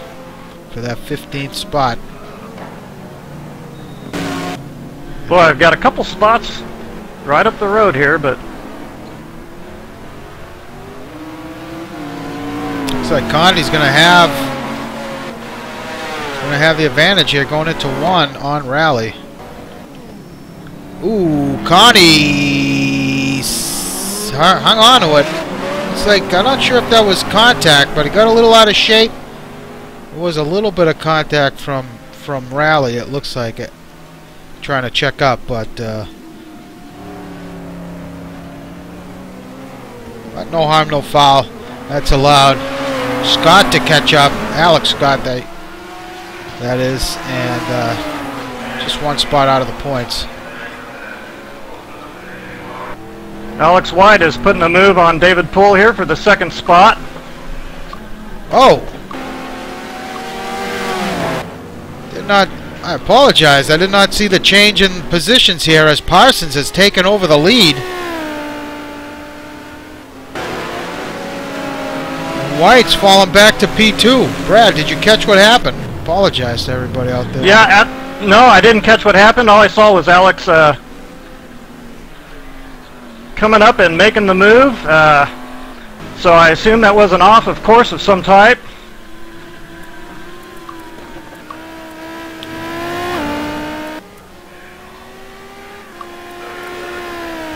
for that 15th spot. Boy, I've got a couple spots right up the road here, but looks like Connie's going to have the advantage here going into 1 on Rally. Ooh, Connie hung on to it. It's like, I'm not sure if that was contact, but he got a little out of shape. It was a little bit of contact from Rally, it looks like it. Trying to check up, but no harm, no foul. That's allowed. Scott to catch up. Alex Scott, that is, and just 1 spot out of the points. Alex White is putting a move on David Poole here for the 2nd spot. Oh! Did not... I apologize. I did not see the change in positions here as Parsons has taken over the lead. White's fallen back to P2. Brad, did you catch what happened? Apologize to everybody out there. Yeah, no, I didn't catch what happened. All I saw was Alex coming up and making the move. So I assume that was an off, of course, of some type.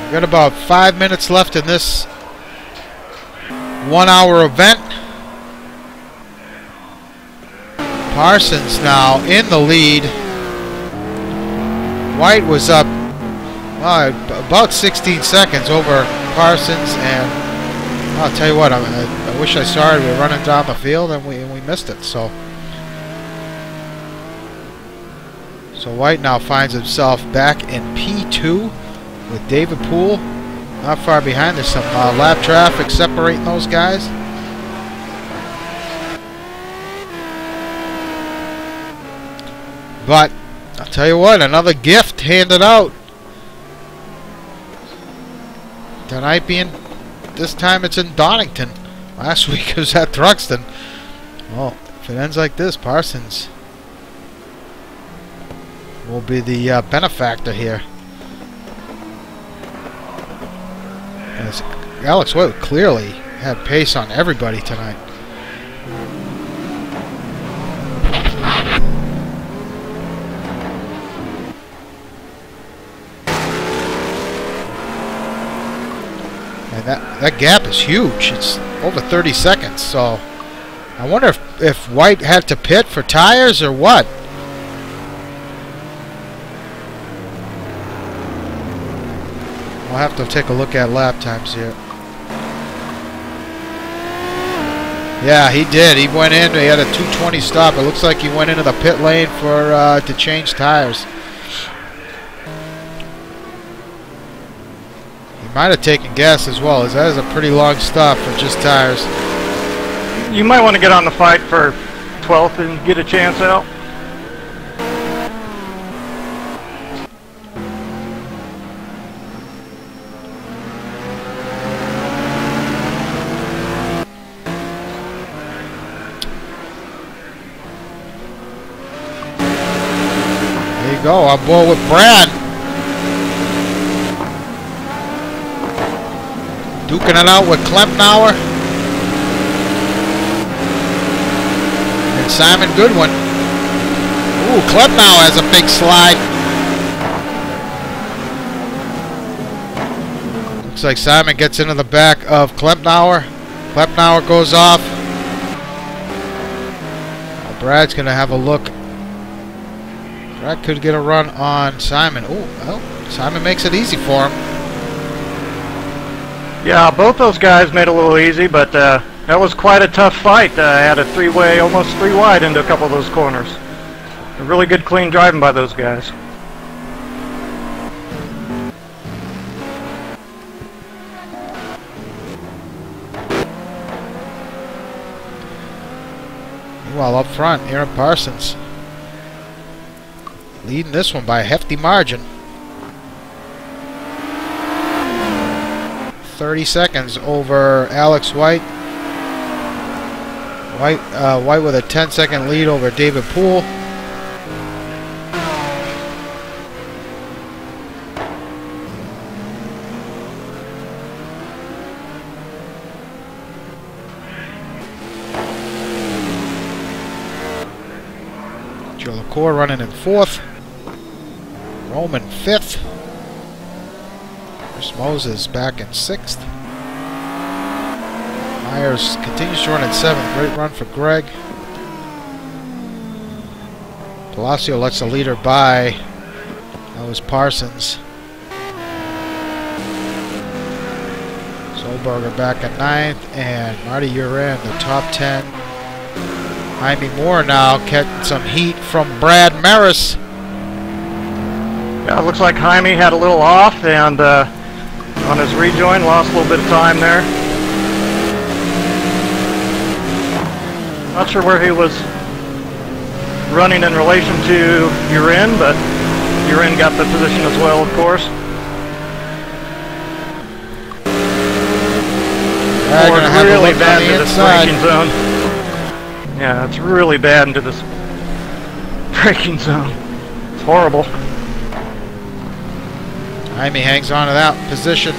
We've got about 5 minutes left in this 1-hour event. Parsons now in the lead. White was up about 16 seconds over Parsons, and I'll tell you what, I wish I saw it. We were running down the field and we missed it. So White now finds himself back in P2 with David Poole not far behind. There's some lap traffic separating those guys. But I'll tell you what, another gift handed out tonight, being this time it's in Donnington. Last week it was at Thruxton. Well, if it ends like this, Parsons will be the benefactor here. As Alex White clearly had pace on everybody tonight. And that gap is huge. It's over 30 seconds. So I wonder if White had to pit for tires or what. I'll have to take a look at lap times here. Yeah, he did. He went in. He had a 2:20 stop. It looks like he went into the pit lane for to change tires. He might have taken gas as well, as that is a pretty long stop for just tires. You might want to get on the fight for 12th and get a chance out. go, on board with Brad. Duking it out with Klemnauer. And Simon Goodwin. Ooh, Klemnauer has a big slide. Looks like Simon gets into the back of Klemnauer. Klemnauer goes off. Now Brad's going to have a look. Brad could get a run on Simon. Ooh, well, Simon makes it easy for him. Yeah, both those guys made it a little easy, but that was quite a tough fight. I had a three-way, almost three wide into a couple of those corners. A really good clean driving by those guys. Meanwhile, up front, Eiran Parsons leading this one by a hefty margin. 30 seconds over Alex White. White with a 10-second lead over David Poole. Joe LaCour running in 4th. Roman 5th. Chris Moses back in 6th. Myers continues to run in 7th. Great run for Greg. Palacio lets the leader by. That was Parsons. Solberger back at 9th. And Marty Eiran, the top 10. Jaime Moore now getting some heat from Brad Maris. Yeah, it looks like Jaime had a little off, and on his rejoin, lost a little bit of time there. Not sure where he was running in relation to Eiran, but Eiran got the position as well, of course. Gonna really bad into this braking zone. Yeah, it's really bad into this braking zone. It's horrible. Jaime hangs on to that position.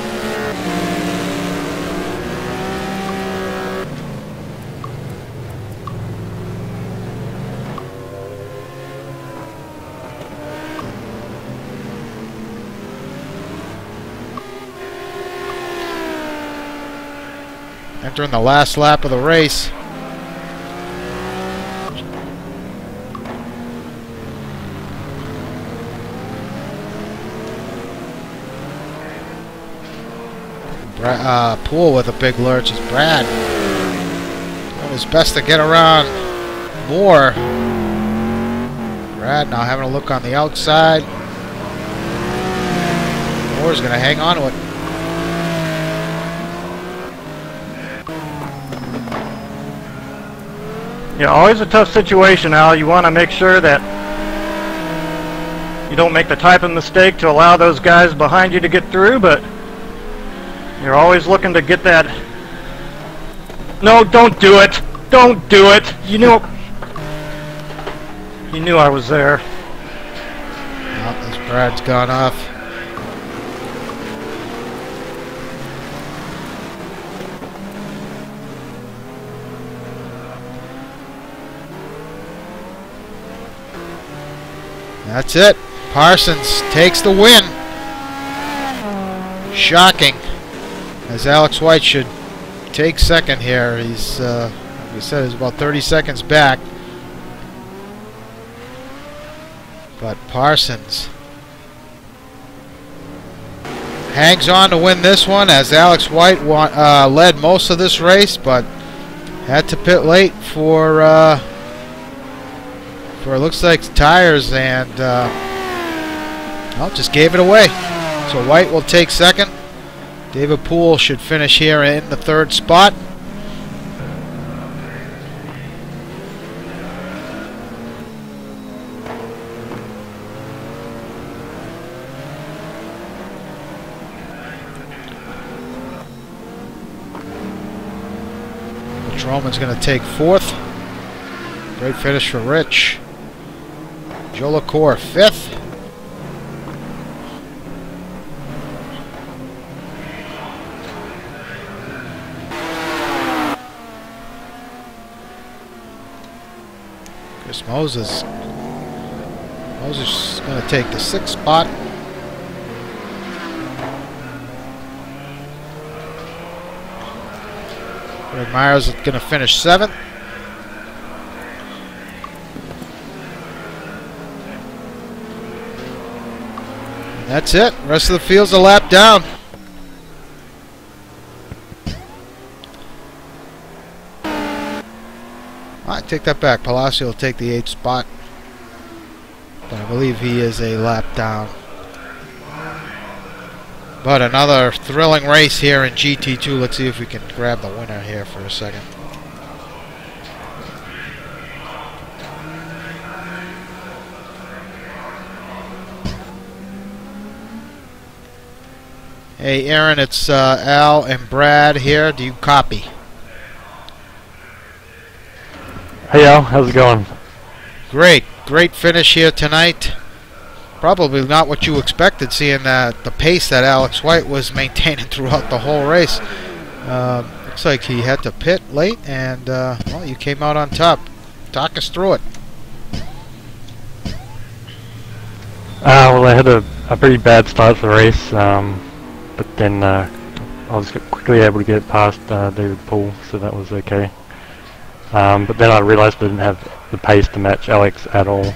Entering the last lap of the race. Poole with a big lurch as Brad doing his best to get around Moore. Brad now having a look on the outside. Moore's going to hang on to it. Yeah, always a tough situation, Al. You want to make sure that you don't make the type of mistake to allow those guys behind you to get through, but you're always looking to get that. No, don't do it. Don't do it. You knew I was there. Well, as Brad's gone off. That's it. Parsons takes the win. Shocking. As Alex White should take second here. He's, like we said, he's about 30 seconds back. But Parsons hangs on to win this one, as Alex White led most of this race, but had to pit late for it looks like tires, and well, just gave it away. So White will take second. David Poole should finish here in the 3rd spot. Rich Roman's going to take 4th. Great finish for Rich. Joe LaCour 5th. Moses. Moses is going to take the 6th spot. Greg Myers is going to finish 7th. And that's it. The rest of the field's a lap down. I take that back. Palacio will take the 8th spot. But I believe he is a lap down. But another thrilling race here in GT2. Let's see if we can grab the winner here for a second. Hey Eiran, it's Al and Brad here. Do you copy? Hey Al, how's it going? Great. Great finish here tonight. Probably not what you expected, seeing that the pace that Alex White was maintaining throughout the whole race. Looks like he had to pit late, and well, you came out on top. Talk us through it. Well, I had a pretty bad start to the race, but then I was quickly able to get past David Poole, so that was okay. But then I realised I didn't have the pace to match Alex at all.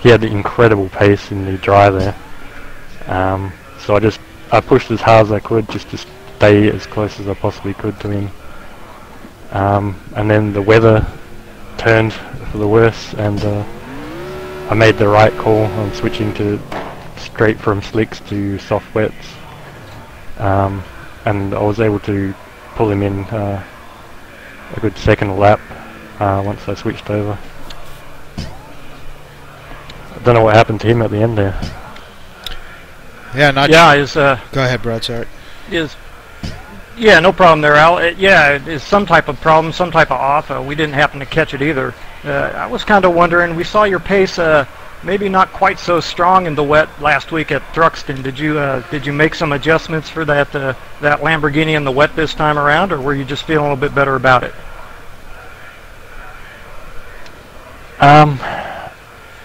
He had the incredible pace in the dry there. So I pushed as hard as I could just to stay as close as I possibly could to him. And then the weather turned for the worse, and I made the right call on switching to straight from slicks to soft wets. And I was able to pull him in a good second lap once I switched over. I don't know what happened to him at the end there. Yeah, not. Yeah, is Go ahead, Brad. Sorry. Yeah, no problem there, Al. It is some type of problem, some type of off. We didn't happen to catch it either. I was kind of wondering. We saw your pace maybe not quite so strong in the wet last week at Thruxton. Did you make some adjustments for that Lamborghini in the wet this time around, or were you just feeling a little bit better about it?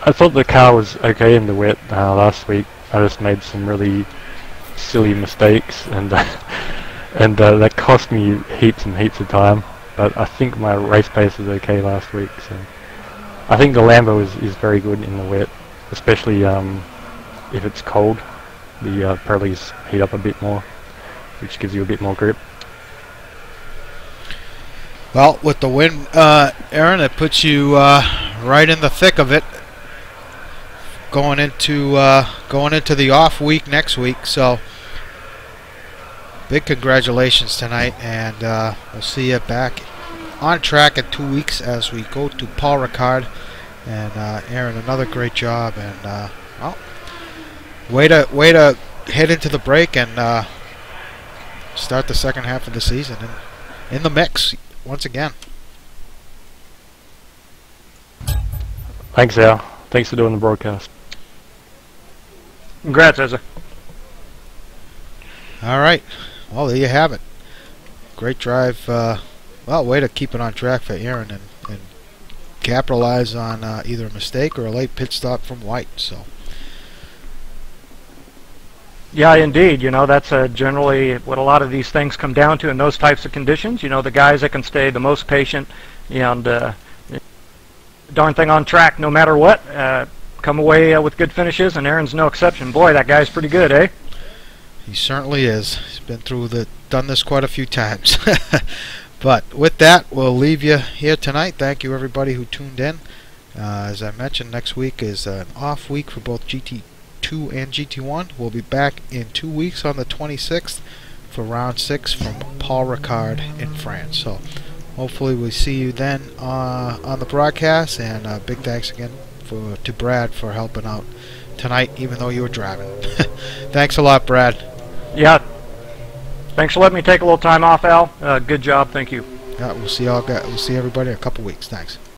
I thought the car was okay in the wet last week. I just made some really silly mistakes, and that cost me heaps and heaps of time. But I think my race pace was okay last week, so I think the Lambo is very good in the wet, especially if it's cold. The Pirellis heat up a bit more, which gives you a bit more grip. Well, with the wind, Eiran, it puts you right in the thick of it, going into the off week next week. So, big congratulations tonight, and we'll see you back on track in 2 weeks as we go to Paul Ricard. And Eiran, another great job, and well, way to head into the break and start the second half of the season in the mix once again. Thanks, Al. Thanks for doing the broadcast. Congrats, Ezra. All right. Well, there you have it. Great drive. Well, way to keep it on track for Eiran and capitalize on either a mistake or a late pit stop from White. So. Yeah, indeed. You know, that's generally what a lot of these things come down to in those types of conditions. You know, the guys that can stay the most patient and darn thing on track no matter what, come away with good finishes, and Eiran's no exception. Boy, that guy's pretty good, eh? He certainly is. He's been done this quite a few times. But with that, we'll leave you here tonight. Thank you, everybody who tuned in. As I mentioned, next week is an off week for both GT2 and GT1. We'll be back in 2 weeks on the 26th for round 6 from Paul Ricard in France. So hopefully we'll see you then on the broadcast, and big thanks again to Brad for helping out tonight, even though you were driving. Thanks a lot, Brad. Yeah. Thanks for letting me take a little time off, Al. Good job. Thank you. Yeah, we'll see everybody in a couple weeks. Thanks.